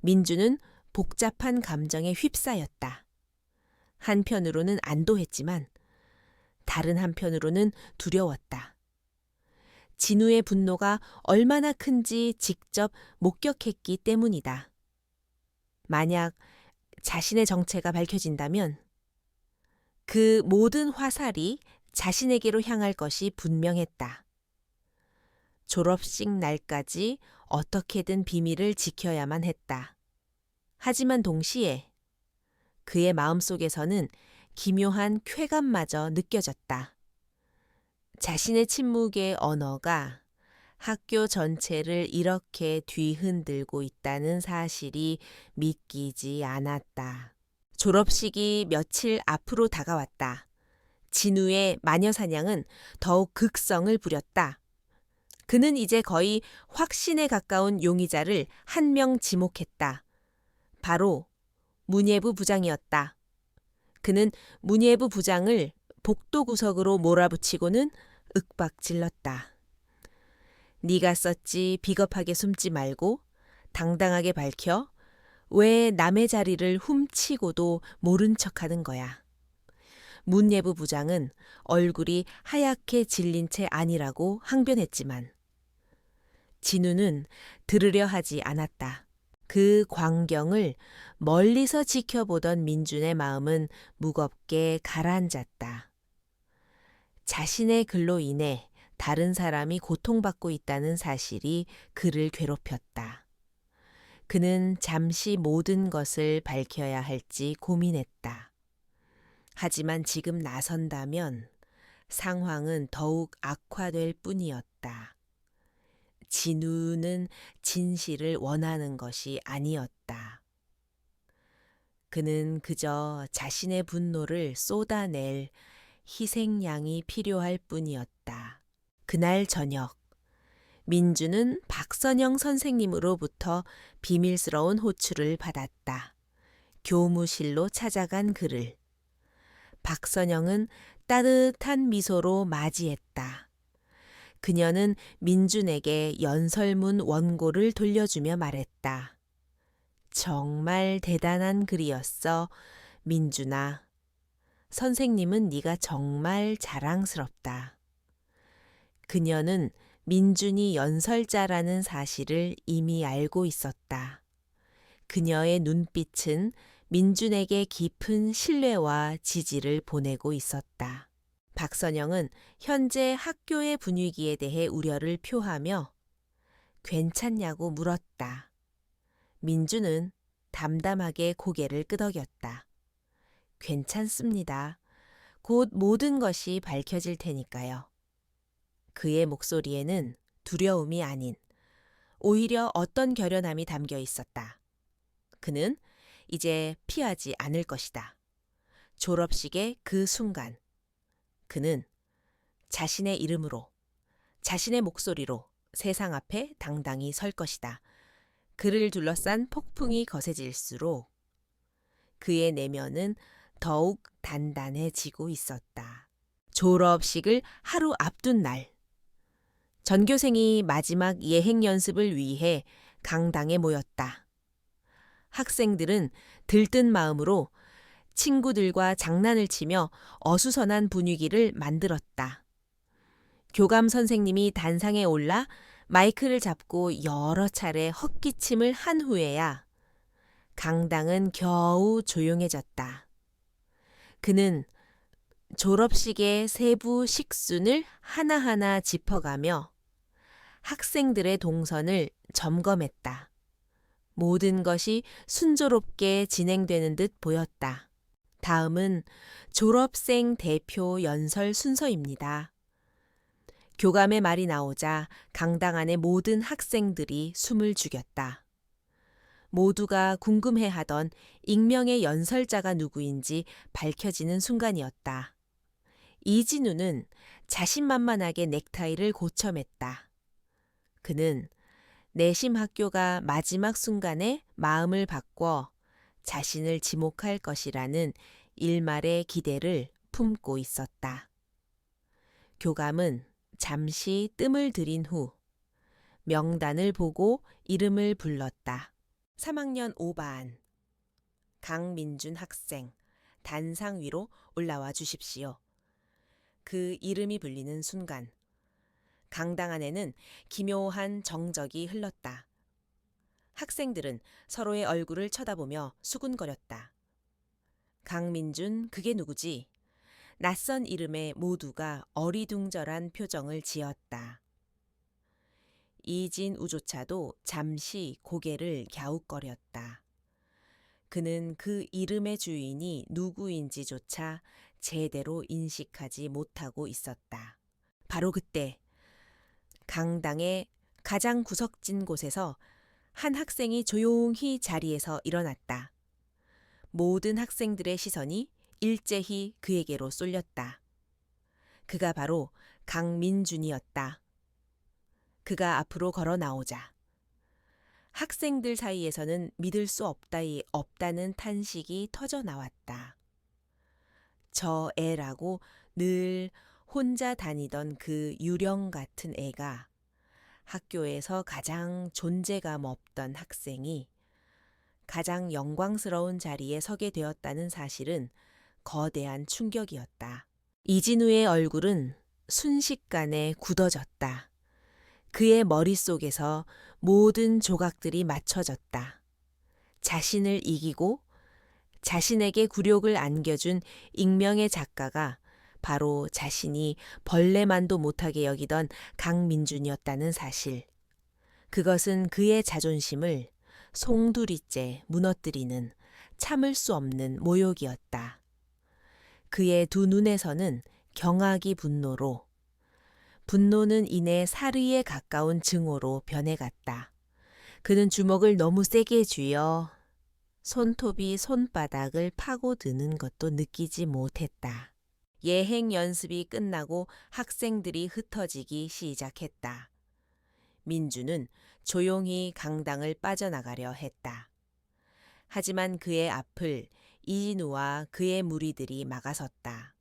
민준은 복잡한 감정에 휩싸였다. 한편으로는 안도했지만 다른 한편으로는 두려웠다. 진우의 분노가 얼마나 큰지 직접 목격했기 때문이다. 만약 자신의 정체가 밝혀진다면 그 모든 화살이 자신에게로 향할 것이 분명했다. 졸업식 날까지 어떻게든 비밀을 지켜야만 했다. 하지만 동시에 그의 마음속에서는 기묘한 쾌감마저 느껴졌다. 자신의 침묵의 언어가 학교 전체를 이렇게 뒤흔들고 있다는 사실이 믿기지 않았다. 졸업식이 며칠 앞으로 다가왔다. 진우의 마녀 사냥은 더욱 극성을 부렸다. 그는 이제 거의 확신에 가까운 용의자를 한 명 지목했다. 바로 문예부 부장이었다. 그는 문예부 부장을 복도 구석으로 몰아붙이고는 윽박질렀다. 네가 썼지 비겁하게 숨지 말고 당당하게 밝혀 왜 남의 자리를 훔치고도 모른 척하는 거야. 문예부 부장은 얼굴이 하얗게 질린 채 아니라고 항변했지만 진우는 들으려 하지 않았다. 그 광경을 멀리서 지켜보던 민준의 마음은 무겁게 가라앉았다. 자신의 글로 인해 다른 사람이 고통받고 있다는 사실이 그를 괴롭혔다. 그는 잠시 모든 것을 밝혀야 할지 고민했다. 하지만 지금 나선다면 상황은 더욱 악화될 뿐이었다. 진우는 진실을 원하는 것이 아니었다. 그는 그저 자신의 분노를 쏟아낼 희생양이 필요할 뿐이었다. 그날 저녁, 민주는 박선영 선생님으로부터 비밀스러운 호출을 받았다. 교무실로 찾아간 그를 박선영은 따뜻한 미소로 맞이했다. 그녀는 민준에게 연설문 원고를 돌려주며 말했다. 정말 대단한 글이었어, 민준아. 선생님은 네가 정말 자랑스럽다. 그녀는 민준이 연설자라는 사실을 이미 알고 있었다. 그녀의 눈빛은 민준에게 깊은 신뢰와 지지를 보내고 있었다. 박선영은 현재 학교의 분위기에 대해 우려를 표하며 괜찮냐고 물었다. 민준은 담담하게 고개를 끄덕였다. 괜찮습니다. 곧 모든 것이 밝혀질 테니까요. 그의 목소리에는 두려움이 아닌 오히려 어떤 결연함이 담겨 있었다. 그는 이제 피하지 않을 것이다. 졸업식의 그 순간, 그는 자신의 이름으로, 자신의 목소리로 세상 앞에 당당히 설 것이다. 그를 둘러싼 폭풍이 거세질수록 그의 내면은 더욱 단단해지고 있었다. 졸업식을 하루 앞둔 날, 전교생이 마지막 예행 연습을 위해 강당에 모였다. 학생들은 들뜬 마음으로 친구들과 장난을 치며 어수선한 분위기를 만들었다. 교감 선생님이 단상에 올라 마이크를 잡고 여러 차례 헛기침을 한 후에야 강당은 겨우 조용해졌다. 그는 졸업식의 세부 식순을 하나하나 짚어가며 학생들의 동선을 점검했다. 모든 것이 순조롭게 진행되는 듯 보였다. 다음은 졸업생 대표 연설 순서입니다. 교감의 말이 나오자 강당 안의 모든 학생들이 숨을 죽였다. 모두가 궁금해하던 익명의 연설자가 누구인지 밝혀지는 순간이었다. 이진우는 자신만만하게 넥타이를 고쳐맸다. 그는 내심 학교가 마지막 순간에 마음을 바꿔 자신을 지목할 것이라는 일말의 기대를 품고 있었다. 교감은 잠시 뜸을 들인 후 명단을 보고 이름을 불렀다. 3학년 5반 강민준 학생, 단상 위로 올라와 주십시오. 그 이름이 불리는 순간 강당 안에는 기묘한 정적이 흘렀다. 학생들은 서로의 얼굴을 쳐다보며 수군거렸다. 강민준, 그게 누구지? 낯선 이름에 모두가 어리둥절한 표정을 지었다. 이진우조차도 잠시 고개를 갸웃거렸다. 그는 그 이름의 주인이 누구인지조차 제대로 인식하지 못하고 있었다. 바로 그때 강당의 가장 구석진 곳에서 한 학생이 조용히 자리에서 일어났다. 모든 학생들의 시선이 일제히 그에게로 쏠렸다. 그가 바로 강민준이었다. 그가 앞으로 걸어 나오자 학생들 사이에서는 믿을 수 없다는 탄식이 터져 나왔다. 저 애라고 늘 혼자 다니던 그 유령 같은 애가 학교에서 가장 존재감 없던 학생이 가장 영광스러운 자리에 서게 되었다는 사실은 거대한 충격이었다. 이진우의 얼굴은 순식간에 굳어졌다. 그의 머릿속에서 모든 조각들이 맞춰졌다. 자신을 이기고 자신에게 굴욕을 안겨준 익명의 작가가 바로 자신이 벌레만도 못하게 여기던 강민준이었다는 사실. 그것은 그의 자존심을 송두리째 무너뜨리는 참을 수 없는 모욕이었다. 그의 두 눈에서는 경악이 분노로, 분노는 이내 살의에 가까운 증오로 변해갔다. 그는 주먹을 너무 세게 쥐어 손톱이 손바닥을 파고드는 것도 느끼지 못했다. 예행 연습이 끝나고 학생들이 흩어지기 시작했다. 민주는 조용히 강당을 빠져나가려 했다. 하지만 그의 앞을 이진우와 그의 무리들이 막아섰다.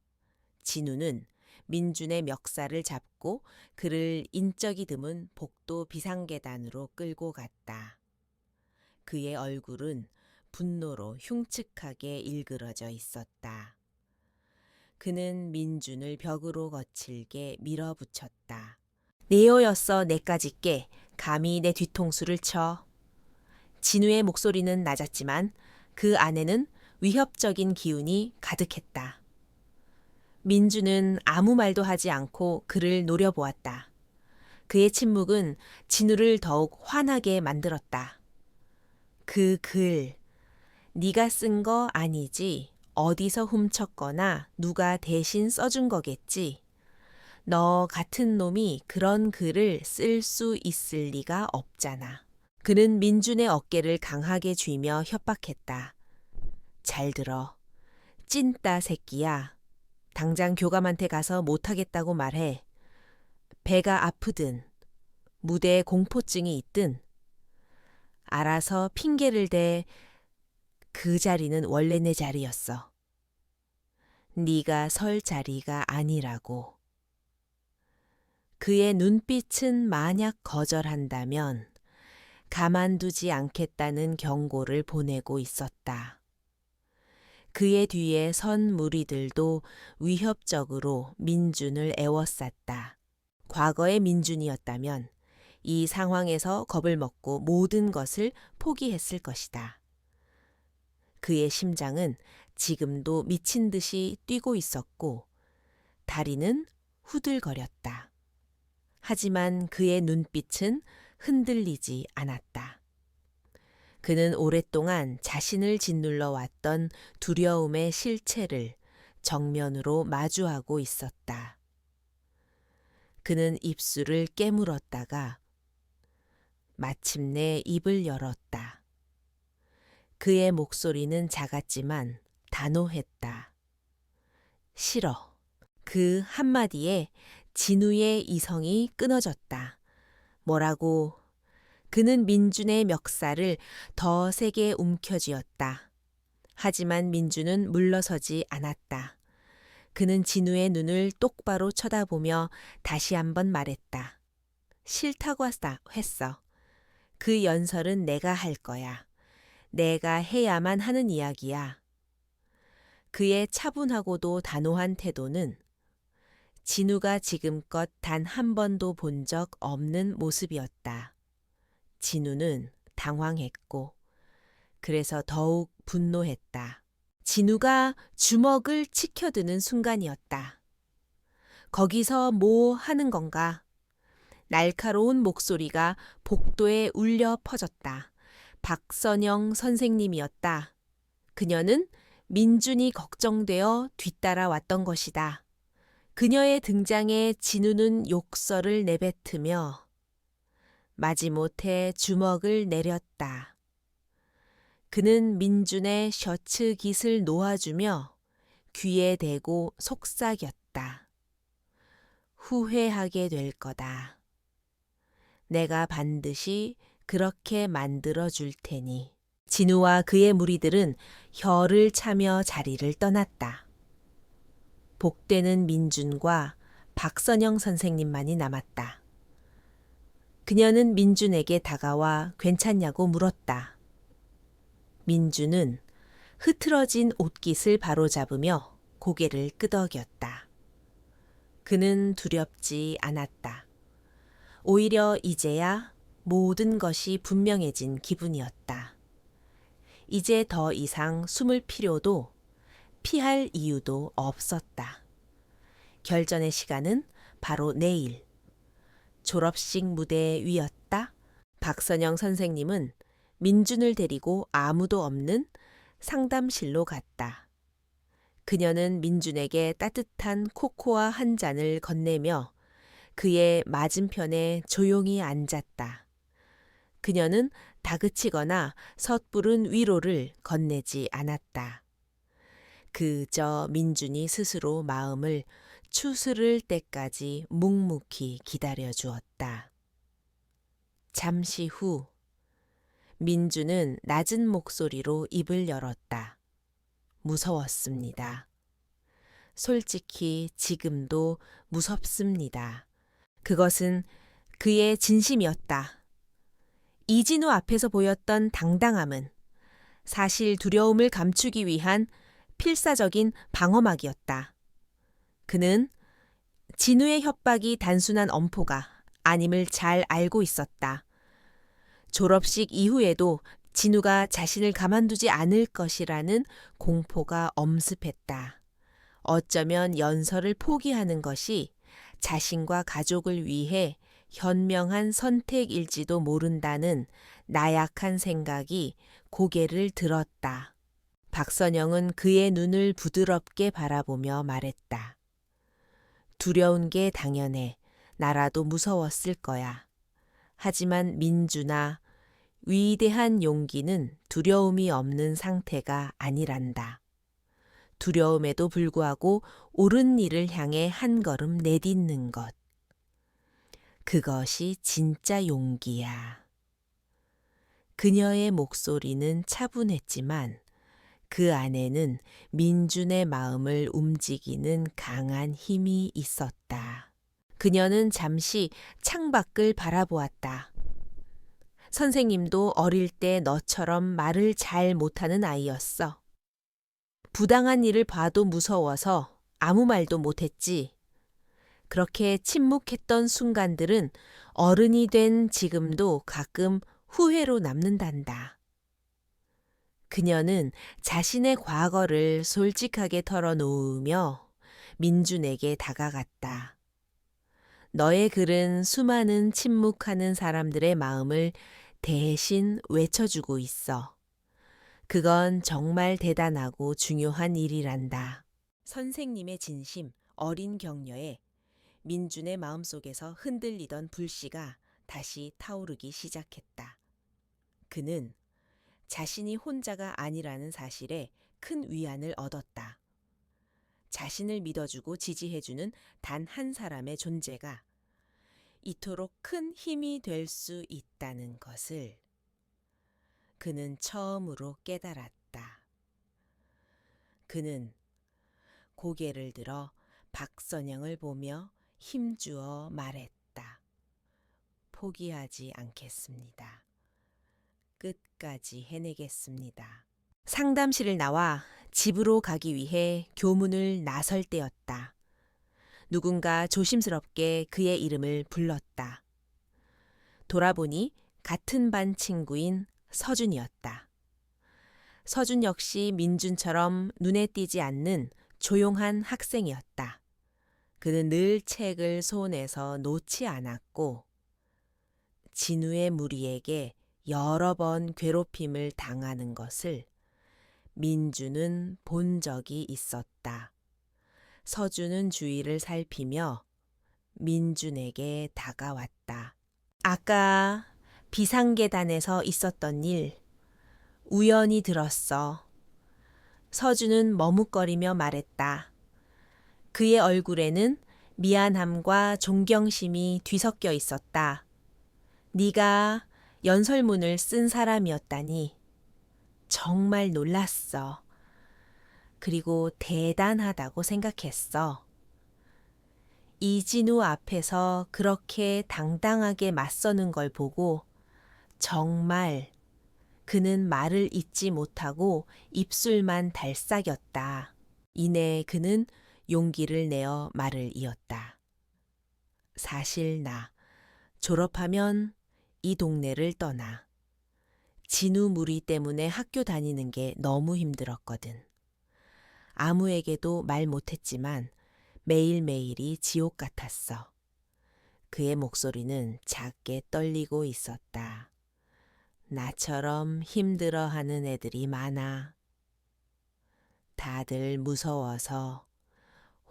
진우는 민준의 멱살을 잡고 그를 인적이 드문 복도 비상계단으로 끌고 갔다. 그의 얼굴은 분노로 흉측하게 일그러져 있었다. 그는 민준을 벽으로 거칠게 밀어붙였다. 네오였어 내까짓게 감히 내 뒤통수를 쳐. 진우의 목소리는 낮았지만 그 안에는 위협적인 기운이 가득했다. 민주는 아무 말도 하지 않고 그를 노려보았다. 그의 침묵은 진우를 더욱 화나게 만들었다. 그 글, 네가 쓴 거 아니지. 어디서 훔쳤거나 누가 대신 써준 거겠지. 너 같은 놈이 그런 글을 쓸 수 있을 리가 없잖아. 그는 민준의 어깨를 강하게 쥐며 협박했다. 잘 들어. 찐따 새끼야. 당장 교감한테 가서 못하겠다고 말해. 배가 아프든 무대에 공포증이 있든 알아서 핑계를 대. 그 자리는 원래 내 자리였어. 네가 설 자리가 아니라고. 그의 눈빛은 만약 거절한다면 가만두지 않겠다는 경고를 보내고 있었다. 그의 뒤에 선 무리들도 위협적으로 민준을 애워쌌다. 과거의 민준이었다면 이 상황에서 겁을 먹고 모든 것을 포기했을 것이다. 그의 심장은 지금도 미친 듯이 뛰고 있었고 다리는 후들거렸다. 하지만 그의 눈빛은 흔들리지 않았다. 그는 오랫동안 자신을 짓눌러 왔던 두려움의 실체를 정면으로 마주하고 있었다. 그는 입술을 깨물었다가 마침내 입을 열었다. 그의 목소리는 작았지만 단호했다. 싫어. 그 한마디에 진우의 이성이 끊어졌다. 뭐라고? 그는 민준의 멱살을 더 세게 움켜쥐었다. 하지만 민준은 물러서지 않았다. 그는 진우의 눈을 똑바로 쳐다보며 다시 한번 말했다. 싫다고 했어. 그 연설은 내가 할 거야. 내가 해야만 하는 이야기야. 그의 차분하고도 단호한 태도는 진우가 지금껏 단 한 번도 본 적 없는 모습이었다. 진우는 당황했고 그래서 더욱 분노했다. 진우가 주먹을 치켜드는 순간이었다. 거기서 뭐 하는 건가? 날카로운 목소리가 복도에 울려 퍼졌다. 박선영 선생님이었다. 그녀는 민준이 걱정되어 뒤따라왔던 것이다. 그녀의 등장에 진우는 욕설을 내뱉으며 마지못해 주먹을 내렸다. 그는 민준의 셔츠 깃을 놓아주며 귀에 대고 속삭였다. 후회하게 될 거다. 내가 반드시 그렇게 만들어 줄 테니. 진우와 그의 무리들은 혀를 차며 자리를 떠났다. 복되는 민준과 박선영 선생님만이 남았다. 그녀는 민준에게 다가와 괜찮냐고 물었다. 민준은 흐트러진 옷깃을 바로잡으며 고개를 끄덕였다. 그는 두렵지 않았다. 오히려 이제야 모든 것이 분명해진 기분이었다. 이제 더 이상 숨을 필요도 피할 이유도 없었다. 결전의 시간은 바로 내일. 졸업식 무대 위였다. 박선영 선생님은 민준을 데리고 아무도 없는 상담실로 갔다. 그녀는 민준에게 따뜻한 코코아 한 잔을 건네며 그의 맞은편에 조용히 앉았다. 그녀는 다그치거나 섣부른 위로를 건네지 않았다. 그저 민준이 스스로 마음을 추스를 때까지 묵묵히 기다려 주었다. 잠시 후 민준은 낮은 목소리로 입을 열었다. 무서웠습니다. 솔직히 지금도 무섭습니다. 그것은 그의 진심이었다. 이진우 앞에서 보였던 당당함은 사실 두려움을 감추기 위한 필사적인 방어막이었다. 그는 진우의 협박이 단순한 엄포가 아님을 잘 알고 있었다. 졸업식 이후에도 진우가 자신을 가만두지 않을 것이라는 공포가 엄습했다. 어쩌면 연설을 포기하는 것이 자신과 가족을 위해 현명한 선택일지도 모른다는 나약한 생각이 고개를 들었다. 박선영은 그의 눈을 부드럽게 바라보며 말했다. 두려운 게 당연해. 나라도 무서웠을 거야. 하지만 민준아, 위대한 용기는 두려움이 없는 상태가 아니란다. 두려움에도 불구하고 옳은 일을 향해 한 걸음 내딛는 것. 그것이 진짜 용기야. 그녀의 목소리는 차분했지만 그 안에는 민준의 마음을 움직이는 강한 힘이 있었다. 그녀는 잠시 창밖을 바라보았다. 선생님도 어릴 때 너처럼 말을 잘 못하는 아이였어. 부당한 일을 봐도 무서워서 아무 말도 못했지. 그렇게 침묵했던 순간들은 어른이 된 지금도 가끔 후회로 남는단다. 그녀는 자신의 과거를 솔직하게 털어놓으며 민준에게 다가갔다. 너의 글은 수많은 침묵하는 사람들의 마음을 대신 외쳐주고 있어. 그건 정말 대단하고 중요한 일이란다. 선생님의 진심, 어린 격려에 민준의 마음속에서 흔들리던 불씨가 다시 타오르기 시작했다. 그는 자신이 혼자가 아니라는 사실에 큰 위안을 얻었다. 자신을 믿어주고 지지해주는 단 한 사람의 존재가 이토록 큰 힘이 될 수 있다는 것을 그는 처음으로 깨달았다. 그는 고개를 들어 박선영을 보며 힘주어 말했다. 포기하지 않겠습니다. 끝까지 해내겠습니다. 상담실을 나와 집으로 가기 위해 교문을 나설 때였다. 누군가 조심스럽게 그의 이름을 불렀다. 돌아보니 같은 반 친구인 서준이었다. 서준 역시 민준처럼 눈에 띄지 않는 조용한 학생이었다. 그는 늘 책을 손에서 놓지 않았고 진우의 무리에게 여러 번 괴롭힘을 당하는 것을 민주는 본 적이 있었다. 서준은 주위를 살피며 민준에게 다가왔다. 아까 비상계단에서 있었던 일 우연히 들었어. 서준은 머뭇거리며 말했다. 그의 얼굴에는 미안함과 존경심이 뒤섞여 있었다. 네가 연설문을 쓴 사람이었다니 정말 놀랐어. 그리고 대단하다고 생각했어. 이진우 앞에서 그렇게 당당하게 맞서는 걸 보고 정말 그는 말을 잇지 못하고 입술만 달싹였다. 이내 그는 용기를 내어 말을 이었다. 사실 나 졸업하면 이 동네를 떠나. 진우 무리 때문에 학교 다니는 게 너무 힘들었거든. 아무에게도 말 못했지만 매일매일이 지옥 같았어. 그의 목소리는 작게 떨리고 있었다. 나처럼 힘들어하는 애들이 많아. 다들 무서워서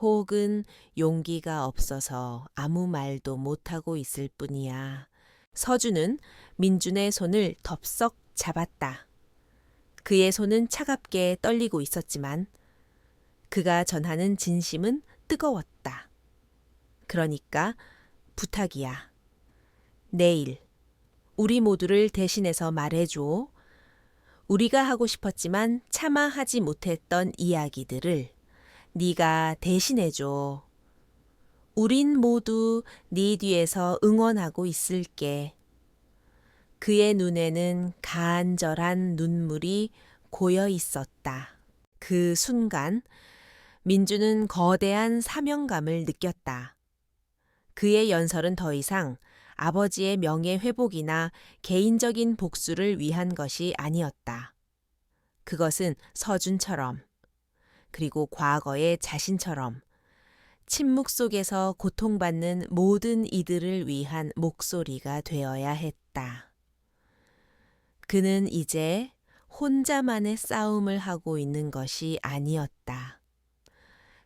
혹은 용기가 없어서 아무 말도 못하고 있을 뿐이야. 서준은 민준의 손을 덥석 잡았다. 그의 손은 차갑게 떨리고 있었지만 그가 전하는 진심은 뜨거웠다. 그러니까 부탁이야. 내일 우리 모두를 대신해서 말해줘. 우리가 하고 싶었지만 차마 하지 못했던 이야기들을 네가 대신해줘. 우린 모두 네 뒤에서 응원하고 있을게. 그의 눈에는 간절한 눈물이 고여 있었다. 그 순간 민주는 거대한 사명감을 느꼈다. 그의 연설은 더 이상 아버지의 명예 회복이나 개인적인 복수를 위한 것이 아니었다. 그것은 서준처럼, 그리고 과거의 자신처럼 침묵 속에서 고통받는 모든 이들을 위한 목소리가 되어야 했다. 그는 이제 혼자만의 싸움을 하고 있는 것이 아니었다.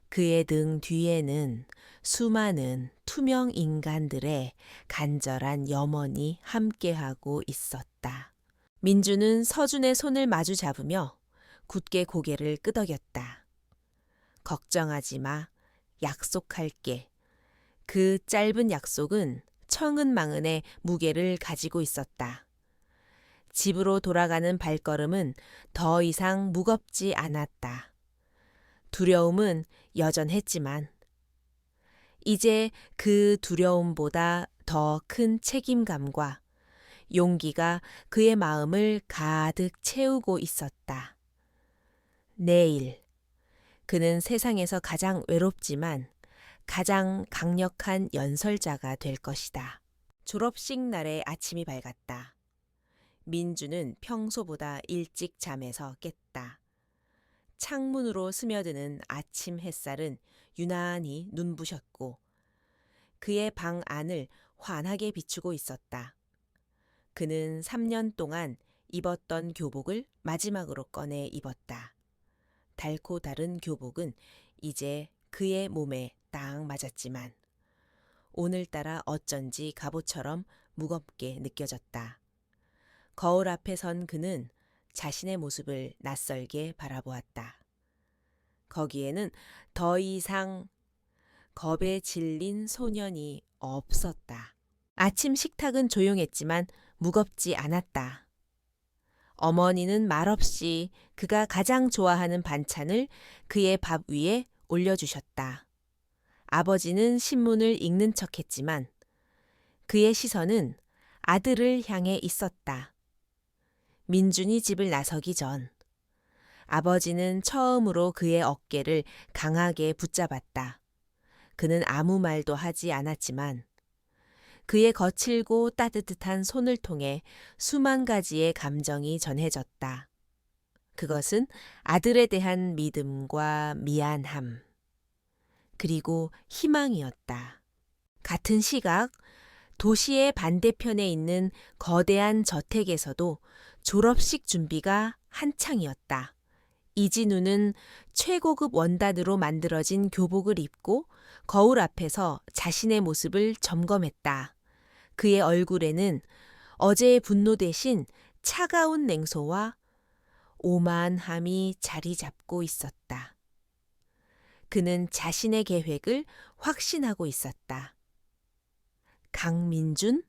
그의 등 뒤에는 수많은 투명 인간들의 간절한 염원이 함께하고 있었다. 민주는 서준의 손을 마주 잡으며 굳게 고개를 끄덕였다. 걱정하지 마. 약속할게. 그 짧은 약속은 청은망은의 무게를 가지고 있었다. 집으로 돌아가는 발걸음은 더 이상 무겁지 않았다. 두려움은 여전했지만 이제 그 두려움보다 더 큰 책임감과 용기가 그의 마음을 가득 채우고 있었다. 내일 그는 세상에서 가장 외롭지만 가장 강력한 연설자가 될 것이다. 졸업식 날의 아침이 밝았다. 민주는 평소보다 일찍 잠에서 깼다. 창문으로 스며드는 아침 햇살은 유난히 눈부셨고 그의 방 안을 환하게 비추고 있었다. 그는 3년 동안 입었던 교복을 마지막으로 꺼내 입었다. 달고 다른 교복은 이제 그의 몸에 딱 맞았지만 오늘따라 어쩐지 갑옷처럼 무겁게 느껴졌다. 거울 앞에 선 그는 자신의 모습을 낯설게 바라보았다. 거기에는 더 이상 겁에 질린 소년이 없었다. 아침 식탁은 조용했지만 무겁지 않았다. 어머니는 말없이 그가 가장 좋아하는 반찬을 그의 밥 위에 올려주셨다. 아버지는 신문을 읽는 척했지만 그의 시선은 아들을 향해 있었다. 민준이 집을 나서기 전 아버지는 처음으로 그의 어깨를 강하게 붙잡았다. 그는 아무 말도 하지 않았지만 그의 거칠고 따뜻한 손을 통해 수만 가지의 감정이 전해졌다. 그것은 아들에 대한 믿음과 미안함, 그리고 희망이었다. 같은 시각 도시의 반대편에 있는 거대한 저택에서도 졸업식 준비가 한창이었다. 이진우는 최고급 원단으로 만들어진 교복을 입고 거울 앞에서 자신의 모습을 점검했다. 그의 얼굴에는 어제의 분노 대신 차가운 냉소와 오만함이 자리 잡고 있었다. 그는 자신의 계획을 확신하고 있었다. 강민준?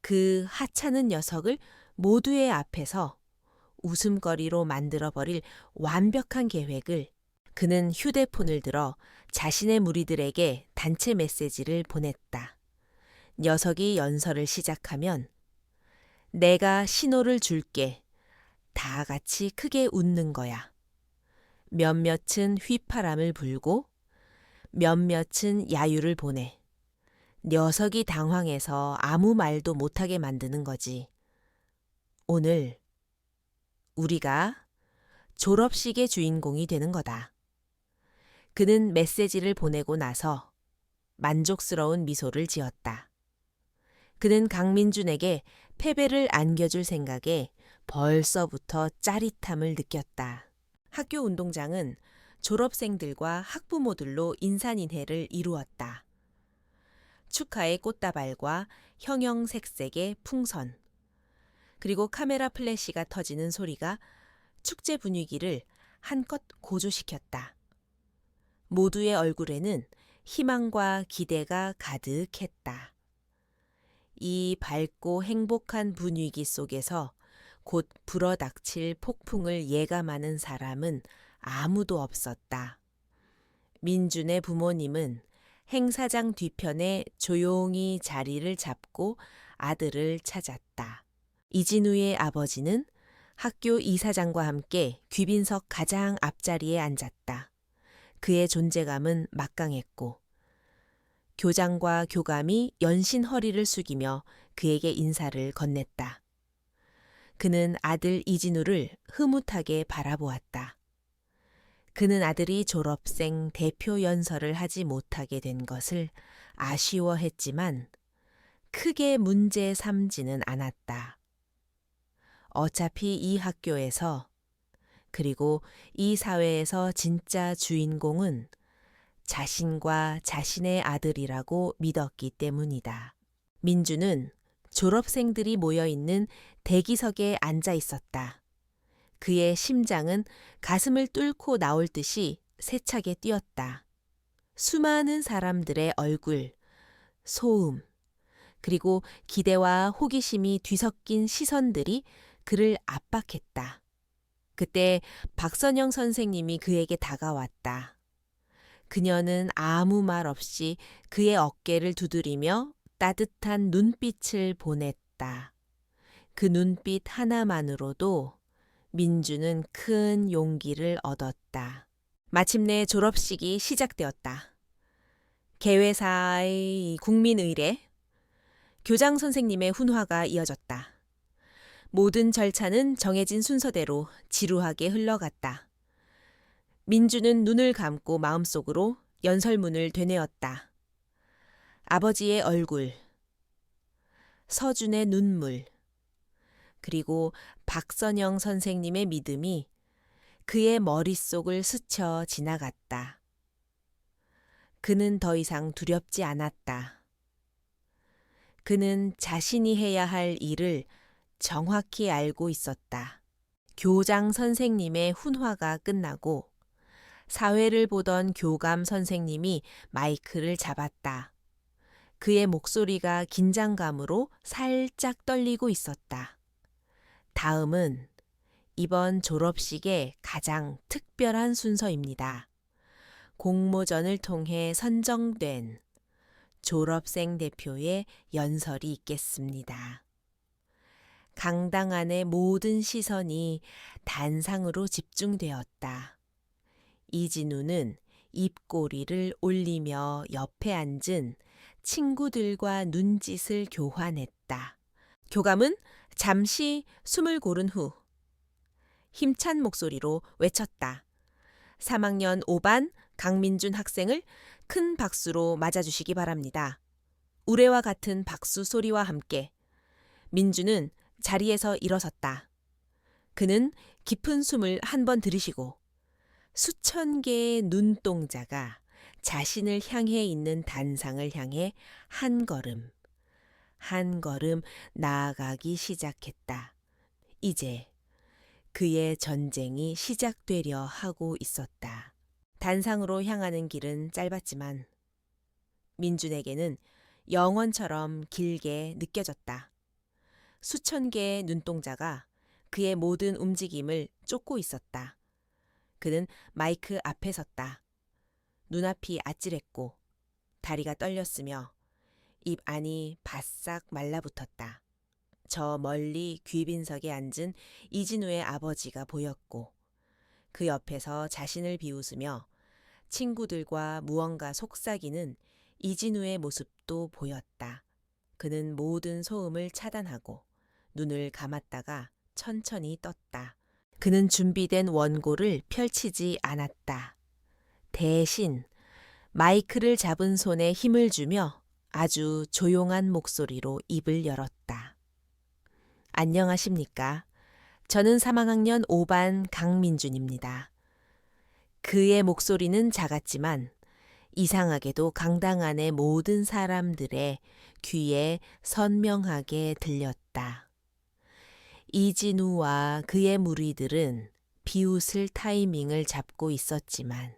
그 하찮은 녀석을 모두의 앞에서 웃음거리로 만들어버릴 완벽한 계획을 그는 휴대폰을 들어 자신의 무리들에게 단체 메시지를 보냈다. 녀석이 연설을 시작하면 내가 신호를 줄게. 다 같이 크게 웃는 거야. 몇몇은 휘파람을 불고 몇몇은 야유를 보내. 녀석이 당황해서 아무 말도 못하게 만드는 거지. 오늘 우리가 졸업식의 주인공이 되는 거다. 그는 메시지를 보내고 나서 만족스러운 미소를 지었다. 그는 강민준에게 패배를 안겨줄 생각에 벌써부터 짜릿함을 느꼈다. 학교 운동장은 졸업생들과 학부모들로 인산인해를 이루었다. 축하의 꽃다발과 형형색색의 풍선, 그리고 카메라 플래시가 터지는 소리가 축제 분위기를 한껏 고조시켰다. 모두의 얼굴에는 희망과 기대가 가득했다. 이 밝고 행복한 분위기 속에서 곧 불어닥칠 폭풍을 예감하는 사람은 아무도 없었다. 민준의 부모님은 행사장 뒤편에 조용히 자리를 잡고 아들을 찾았다. 이진우의 아버지는 학교 이사장과 함께 귀빈석 가장 앞자리에 앉았다. 그의 존재감은 막강했고 교장과 교감이 연신 허리를 숙이며 그에게 인사를 건넸다. 그는 아들 이진우를 흐뭇하게 바라보았다. 그는 아들이 졸업생 대표 연설을 하지 못하게 된 것을 아쉬워했지만 크게 문제 삼지는 않았다. 어차피 이 학교에서 그리고 이 사회에서 진짜 주인공은 자신과 자신의 아들이라고 믿었기 때문이다. 민주는 졸업생들이 모여있는 대기석에 앉아 있었다. 그의 심장은 가슴을 뚫고 나올 듯이 세차게 뛰었다. 수많은 사람들의 얼굴, 소음, 그리고 기대와 호기심이 뒤섞인 시선들이 그를 압박했다. 그때 박선영 선생님이 그에게 다가왔다. 그녀는 아무 말 없이 그의 어깨를 두드리며 따뜻한 눈빛을 보냈다. 그 눈빛 하나만으로도 민주는 큰 용기를 얻었다. 마침내 졸업식이 시작되었다. 개회사의 국민의례, 교장 선생님의 훈화가 이어졌다. 모든 절차는 정해진 순서대로 지루하게 흘러갔다. 민주는 눈을 감고 마음속으로 연설문을 되뇌었다. 아버지의 얼굴, 서준의 눈물, 그리고 박선영 선생님의 믿음이 그의 머릿속을 스쳐 지나갔다. 그는 더 이상 두렵지 않았다. 그는 자신이 해야 할 일을 정확히 알고 있었다. 교장 선생님의 훈화가 끝나고 사회를 보던 교감 선생님이 마이크를 잡았다. 그의 목소리가 긴장감으로 살짝 떨리고 있었다. 다음은 이번 졸업식의 가장 특별한 순서입니다. 공모전을 통해 선정된 졸업생 대표의 연설이 있겠습니다. 강당 안의 모든 시선이 단상으로 집중되었다. 이진우는 입꼬리를 올리며 옆에 앉은 친구들과 눈짓을 교환했다. 교감은 잠시 숨을 고른 후 힘찬 목소리로 외쳤다. 3학년 5반 강민준 학생을 큰 박수로 맞아주시기 바랍니다. 우레와 같은 박수 소리와 함께 민주는 자리에서 일어섰다. 그는 깊은 숨을 한 번 들이쉬고 수천 개의 눈동자가 자신을 향해 있는 단상을 향해 한 걸음 나아가기 시작했다. 이제 그의 전쟁이 시작되려 하고 있었다. 단상으로 향하는 길은 짧았지만 민준에게는 영원처럼 길게 느껴졌다. 수천 개의 눈동자가 그의 모든 움직임을 쫓고 있었다. 그는 마이크 앞에 섰다. 눈앞이 아찔했고 다리가 떨렸으며 입 안이 바싹 말라붙었다. 저 멀리 귀빈석에 앉은 이진우의 아버지가 보였고 그 옆에서 자신을 비웃으며 친구들과 무언가 속삭이는 이진우의 모습도 보였다. 그는 모든 소음을 차단하고 눈을 감았다가 천천히 떴다. 그는 준비된 원고를 펼치지 않았다. 대신 마이크를 잡은 손에 힘을 주며 아주 조용한 목소리로 입을 열었다. 안녕하십니까? 저는 3학년 5반 강민준입니다. 그의 목소리는 작았지만 이상하게도 강당 안의 모든 사람들의 귀에 선명하게 들렸다. 이진우와 그의 무리들은 비웃을 타이밍을 잡고 있었지만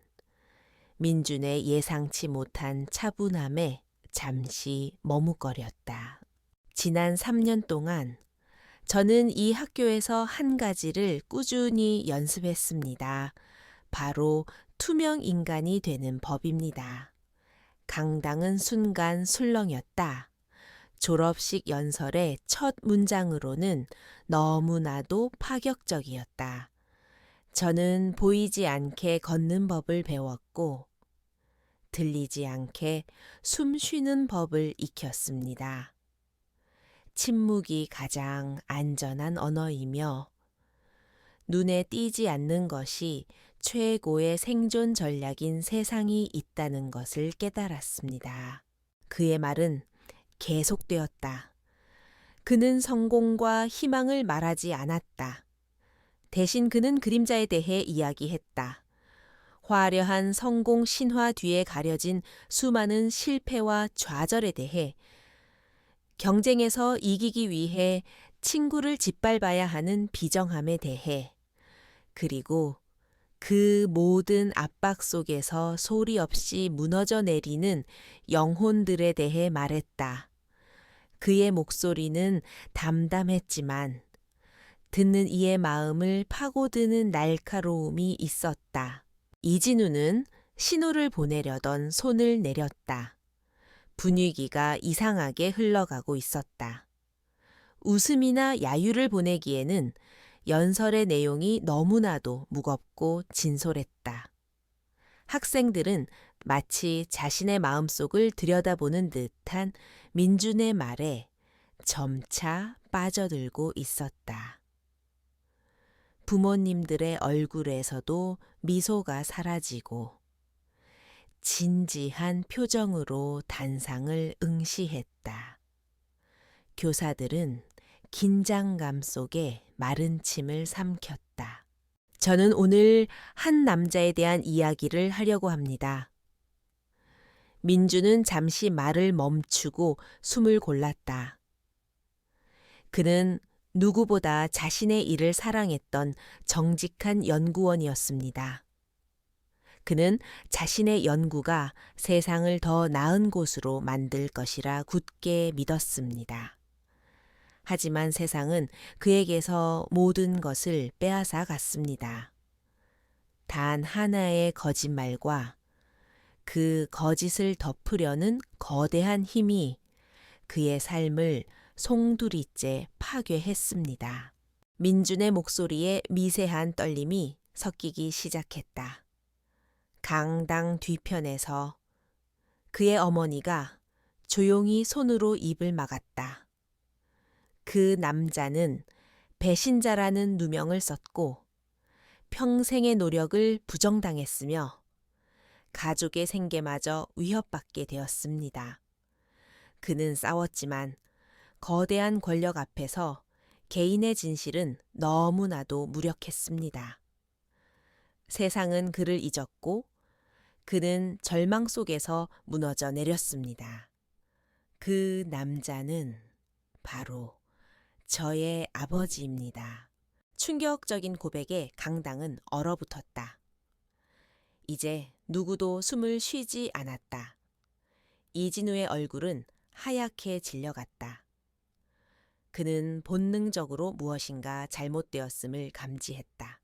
민준의 예상치 못한 차분함에 잠시 머뭇거렸다. 지난 3년 동안 저는 이 학교에서 한 가지를 꾸준히 연습했습니다. 바로 투명 인간이 되는 법입니다. 강당은 순간 술렁였다. 졸업식 연설의 첫 문장으로는 너무나도 파격적이었다. 저는 보이지 않게 걷는 법을 배웠고 들리지 않게 숨 쉬는 법을 익혔습니다. 침묵이 가장 안전한 언어이며 눈에 띄지 않는 것이 최고의 생존 전략인 세상이 있다는 것을 깨달았습니다. 그의 말은 계속되었다. 그는 성공과 희망을 말하지 않았다. 대신 그는 그림자에 대해 이야기했다. 화려한 성공 신화 뒤에 가려진 수많은 실패와 좌절에 대해, 경쟁에서 이기기 위해 친구를 짓밟아야 하는 비정함에 대해, 그리고 그 모든 압박 속에서 소리 없이 무너져 내리는 영혼들에 대해 말했다. 그의 목소리는 담담했지만 듣는 이의 마음을 파고드는 날카로움이 있었다. 이진우는 신호를 보내려던 손을 내렸다. 분위기가 이상하게 흘러가고 있었다. 웃음이나 야유를 보내기에는 연설의 내용이 너무나도 무겁고 진솔했다. 학생들은 마치 자신의 마음속을 들여다보는 듯한 민준의 말에 점차 빠져들고 있었다. 부모님들의 얼굴에서도 미소가 사라지고 진지한 표정으로 단상을 응시했다. 교사들은 긴장감 속에 마른 침을 삼켰다. 저는 오늘 한 남자에 대한 이야기를 하려고 합니다. 민주는 잠시 말을 멈추고 숨을 골랐다. 그는 누구보다 자신의 일을 사랑했던 정직한 연구원이었습니다. 그는 자신의 연구가 세상을 더 나은 곳으로 만들 것이라 굳게 믿었습니다. 하지만 세상은 그에게서 모든 것을 빼앗아 갔습니다. 단 하나의 거짓말과 그 거짓을 덮으려는 거대한 힘이 그의 삶을 송두리째 파괴했습니다. 민준의 목소리에 미세한 떨림이 섞이기 시작했다. 강당 뒤편에서 그의 어머니가 조용히 손으로 입을 막았다. 그 남자는 배신자라는 누명을 썼고 평생의 노력을 부정당했으며 가족의 생계마저 위협받게 되었습니다. 그는 싸웠지만 거대한 권력 앞에서 개인의 진실은 너무나도 무력했습니다. 세상은 그를 잊었고 그는 절망 속에서 무너져 내렸습니다. 그 남자는 바로 저의 아버지입니다. 충격적인 고백에 강당은 얼어붙었다. 이제 누구도 숨을 쉬지 않았다. 이진우의 얼굴은 하얗게 질려갔다. 그는 본능적으로 무엇인가 잘못되었음을 감지했다.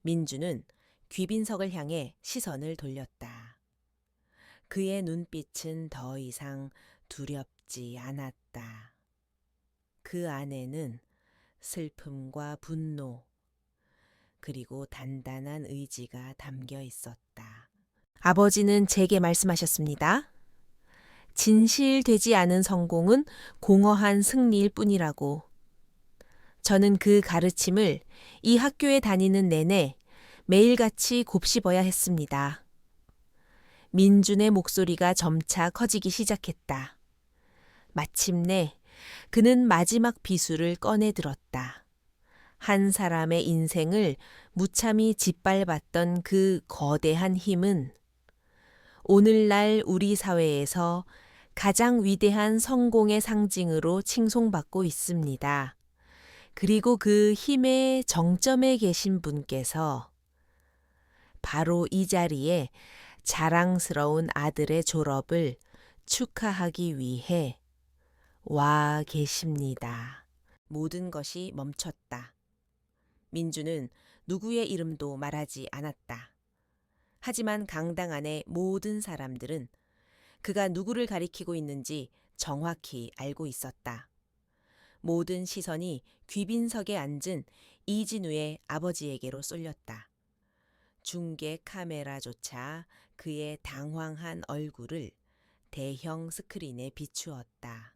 민주는 귀빈석을 향해 시선을 돌렸다. 그의 눈빛은 더 이상 두렵지 않았다. 그 안에는 슬픔과 분노, 그리고 단단한 의지가 담겨 있었다. 아버지는 제게 말씀하셨습니다. 진실되지 않은 성공은 공허한 승리일 뿐이라고. 저는 그 가르침을 이 학교에 다니는 내내 매일같이 곱씹어야 했습니다. 민준의 목소리가 점차 커지기 시작했다. 마침내 그는 마지막 비수를 꺼내 들었다. 한 사람의 인생을 무참히 짓밟았던 그 거대한 힘은 오늘날 우리 사회에서 가장 위대한 성공의 상징으로 칭송받고 있습니다. 그리고 그 힘의 정점에 계신 분께서 바로 이 자리에 자랑스러운 아들의 졸업을 축하하기 위해 와 계십니다. 모든 것이 멈췄다. 민주는 누구의 이름도 말하지 않았다. 하지만 강당 안의 모든 사람들은 그가 누구를 가리키고 있는지 정확히 알고 있었다. 모든 시선이 귀빈석에 앉은 이진우의 아버지에게로 쏠렸다. 중계 카메라조차 그의 당황한 얼굴을 대형 스크린에 비추었다.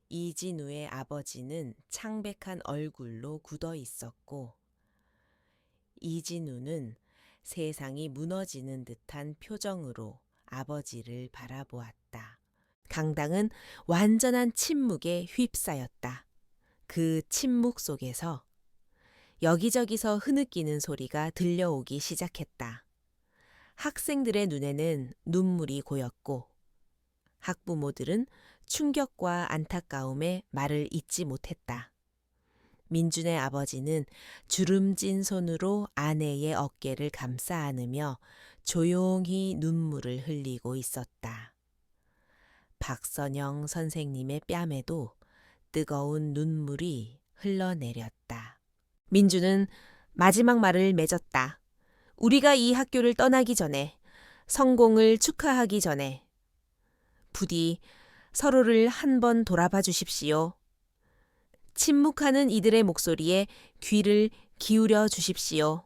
이진우의 아버지는 창백한 얼굴로 굳어 있었고 이진우는 세상이 무너지는 듯한 표정으로 아버지를 바라보았다. 강당은 완전한 침묵에 휩싸였다. 그 침묵 속에서 여기저기서 흐느끼는 소리가 들려오기 시작했다. 학생들의 눈에는 눈물이 고였고 학부모들은 충격과 안타까움에 말을 잇지 못했다. 민준의 아버지는 주름진 손으로 아내의 어깨를 감싸 안으며 조용히 눈물을 흘리고 있었다. 박선영 선생님의 뺨에도 뜨거운 눈물이 흘러내렸다. 민준은 마지막 말을 맺었다. 우리가 이 학교를 떠나기 전에, 성공을 축하하기 전에 부디 서로를 한번 돌아봐 주십시오. 침묵하는 이들의 목소리에 귀를 기울여 주십시오.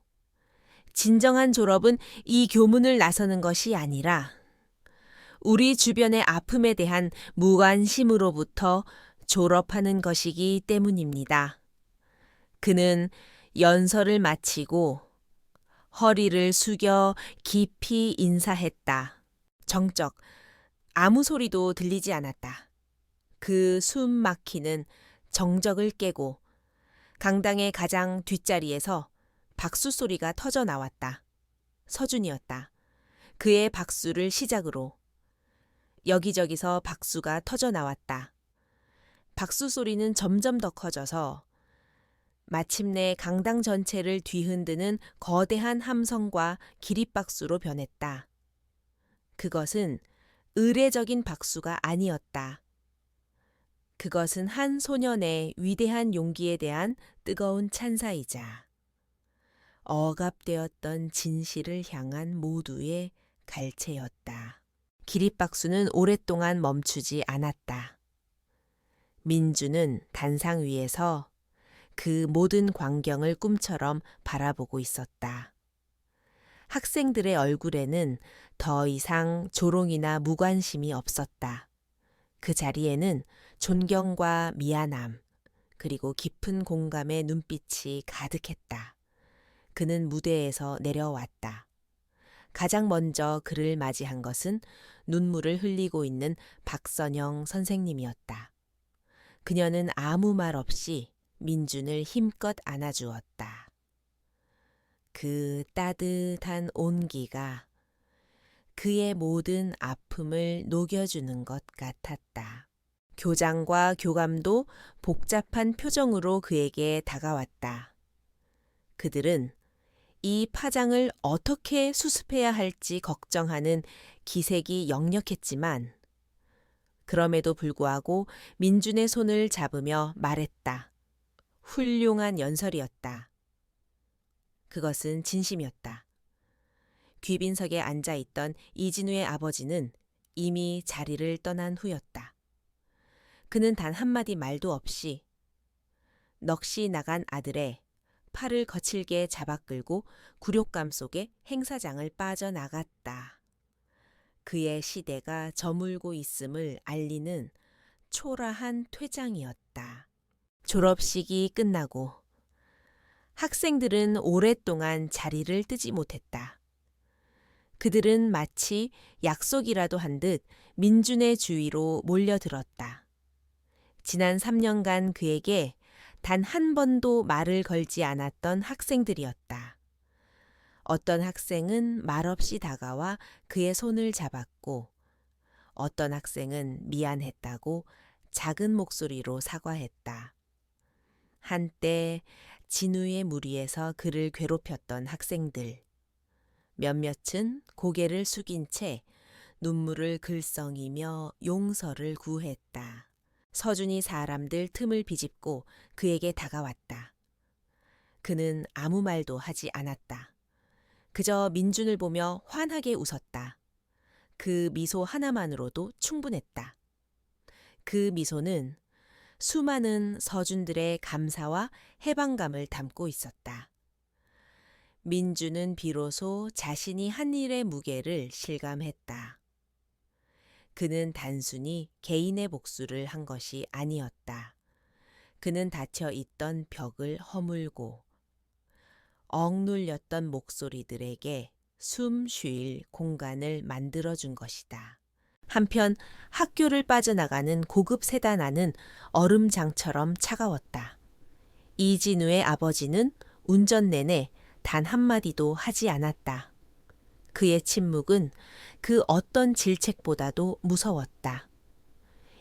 진정한 졸업은 이 교문을 나서는 것이 아니라 우리 주변의 아픔에 대한 무관심으로부터 졸업하는 것이기 때문입니다. 그는 연설을 마치고 허리를 숙여 깊이 인사했다. 정적, 아무 소리도 들리지 않았다. 그 숨 막히는 정적을 깨고 강당의 가장 뒷자리에서 박수 소리가 터져 나왔다. 서준이었다. 그의 박수를 시작으로 여기저기서 박수가 터져 나왔다. 박수 소리는 점점 더 커져서 마침내 강당 전체를 뒤흔드는 거대한 함성과 기립박수로 변했다. 그것은 의례적인 박수가 아니었다. 그것은 한 소년의 위대한 용기에 대한 뜨거운 찬사이자 억압되었던 진실을 향한 모두의 갈채였다. 기립박수는 오랫동안 멈추지 않았다. 민주는 단상 위에서 그 모든 광경을 꿈처럼 바라보고 있었다. 학생들의 얼굴에는 더 이상 조롱이나 무관심이 없었다. 그 자리에는 존경과 미안함, 그리고 깊은 공감의 눈빛이 가득했다. 그는 무대에서 내려왔다. 가장 먼저 그를 맞이한 것은 눈물을 흘리고 있는 박선영 선생님이었다. 그녀는 아무 말 없이 민준을 힘껏 안아주었다. 그 따뜻한 온기가 그의 모든 아픔을 녹여주는 것 같았다. 교장과 교감도 복잡한 표정으로 그에게 다가왔다. 그들은 이 파장을 어떻게 수습해야 할지 걱정하는 기색이 역력했지만 그럼에도 불구하고 민준의 손을 잡으며 말했다. 훌륭한 연설이었다. 그것은 진심이었다. 귀빈석에 앉아있던 이진우의 아버지는 이미 자리를 떠난 후였다. 그는 단 한마디 말도 없이 넋이 나간 아들의 팔을 거칠게 잡아끌고 굴욕감 속에 행사장을 빠져나갔다. 그의 시대가 저물고 있음을 알리는 초라한 퇴장이었다. 졸업식이 끝나고 학생들은 오랫동안 자리를 뜨지 못했다. 그들은 마치 약속이라도 한 듯 민준의 주위로 몰려들었다. 지난 3년간 그에게 단 한 번도 말을 걸지 않았던 학생들이었다. 어떤 학생은 말없이 다가와 그의 손을 잡았고 어떤 학생은 미안했다고 작은 목소리로 사과했다. 한때 진우의 무리에서 그를 괴롭혔던 학생들. 몇몇은 고개를 숙인 채 눈물을 글썽이며 용서를 구했다. 서준이 사람들 틈을 비집고 그에게 다가왔다. 그는 아무 말도 하지 않았다. 그저 민준을 보며 환하게 웃었다. 그 미소 하나만으로도 충분했다. 그 미소는 수많은 서준들의 감사와 해방감을 담고 있었다. 민주는 비로소 자신이 한 일의 무게를 실감했다. 그는 단순히 개인의 복수를 한 것이 아니었다. 그는 닫혀 있던 벽을 허물고 억눌렸던 목소리들에게 숨 쉴 공간을 만들어준 것이다. 한편 학교를 빠져나가는 고급 세단 안은 얼음장처럼 차가웠다. 이진우의 아버지는 운전 내내 단 한마디도 하지 않았다. 그의 침묵은 그 어떤 질책보다도 무서웠다.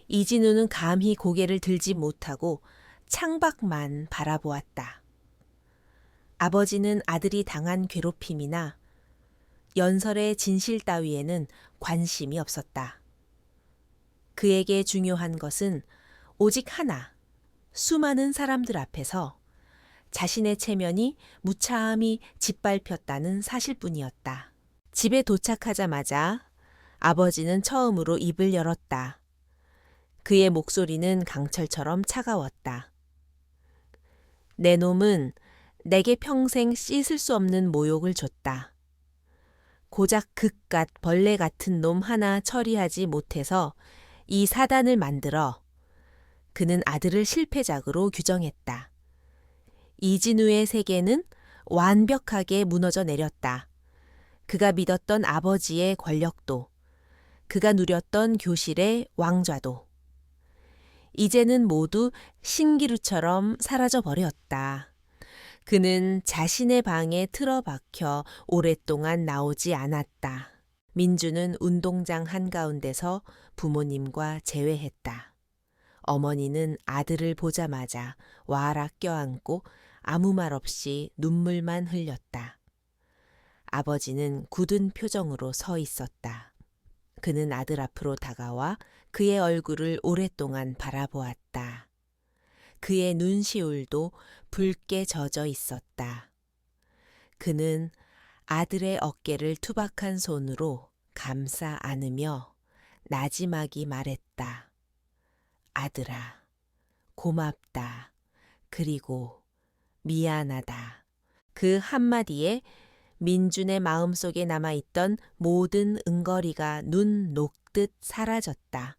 이진우는 감히 고개를 들지 못하고 창밖만 바라보았다. 아버지는 아들이 당한 괴롭힘이나 연설의 진실 따위에는 관심이 없었다. 그에게 중요한 것은 오직 하나, 수많은 사람들 앞에서 자신의 체면이 무참히 짓밟혔다는 사실뿐이었다. 집에 도착하자마자 아버지는 처음으로 입을 열었다. 그의 목소리는 강철처럼 차가웠다. 내 놈은 내게 평생 씻을 수 없는 모욕을 줬다. 고작 그깟 벌레 같은 놈 하나 처리하지 못해서 이 사단을 만들어 그는 아들을 실패작으로 규정했다. 이진우의 세계는 완벽하게 무너져 내렸다. 그가 믿었던 아버지의 권력도, 그가 누렸던 교실의 왕좌도, 이제는 모두 신기루처럼 사라져 버렸다. 그는 자신의 방에 틀어박혀 오랫동안 나오지 않았다. 민주는 운동장 한가운데서 부모님과 재회했다. 어머니는 아들을 보자마자 와락 껴안고 아무 말 없이 눈물만 흘렸다. 아버지는 굳은 표정으로 서 있었다. 그는 아들 앞으로 다가와 그의 얼굴을 오랫동안 바라보았다. 그의 눈시울도 붉게 젖어 있었다. 그는 아들의 어깨를 투박한 손으로 감싸 안으며 나지막이 말했다. 아들아, 고맙다. 그리고 미안하다. 그 한마디에 민준의 마음속에 남아있던 모든 응거리가 눈 녹듯 사라졌다.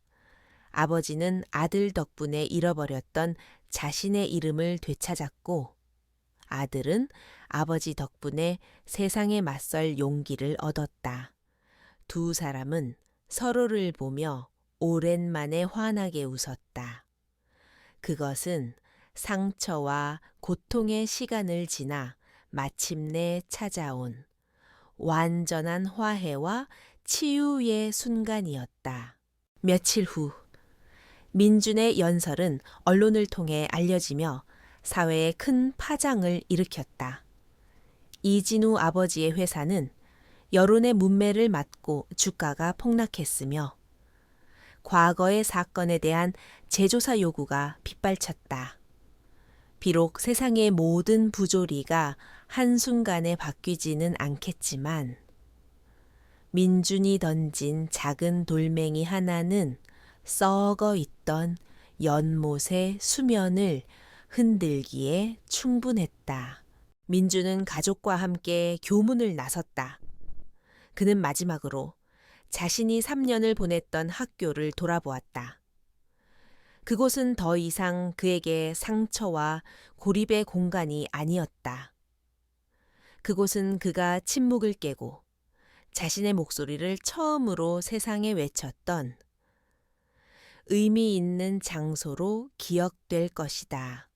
아버지는 아들 덕분에 잃어버렸던 자신의 이름을 되찾았고, 아들은 아버지 덕분에 세상에 맞설 용기를 얻었다. 두 사람은 서로를 보며 오랜만에 환하게 웃었다. 그것은 상처와 고통의 시간을 지나 마침내 찾아온 완전한 화해와 치유의 순간이었다. 며칠 후 민준의 연설은 언론을 통해 알려지며 사회에 큰 파장을 일으켰다. 이진우 아버지의 회사는 여론의 문매를 맞고 주가가 폭락했으며 과거의 사건에 대한 재조사 요구가 빗발쳤다. 비록 세상의 모든 부조리가 한순간에 바뀌지는 않겠지만 민준이 던진 작은 돌멩이 하나는 썩어 있던 연못의 수면을 흔들기에 충분했다. 민준은 가족과 함께 교문을 나섰다. 그는 마지막으로 자신이 3년을 보냈던 학교를 돌아보았다. 그곳은 더 이상 그에게 상처와 고립의 공간이 아니었다. 그곳은 그가 침묵을 깨고 자신의 목소리를 처음으로 세상에 외쳤던 의미 있는 장소로 기억될 것이다.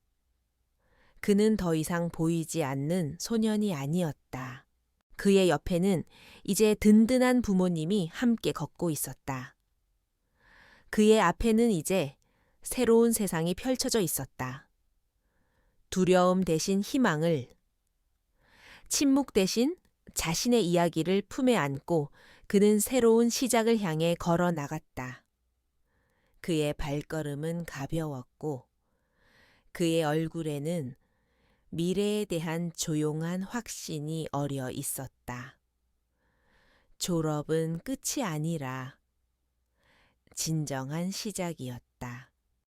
그는 더 이상 보이지 않는 소년이 아니었다. 그의 옆에는 이제 든든한 부모님이 함께 걷고 있었다. 그의 앞에는 이제 새로운 세상이 펼쳐져 있었다. 두려움 대신 희망을, 침묵 대신 자신의 이야기를 품에 안고 그는 새로운 시작을 향해 걸어 나갔다. 그의 발걸음은 가벼웠고 그의 얼굴에는 미래에 대한 조용한 확신이 어려 있었다. 졸업은 끝이 아니라 진정한 시작이었다.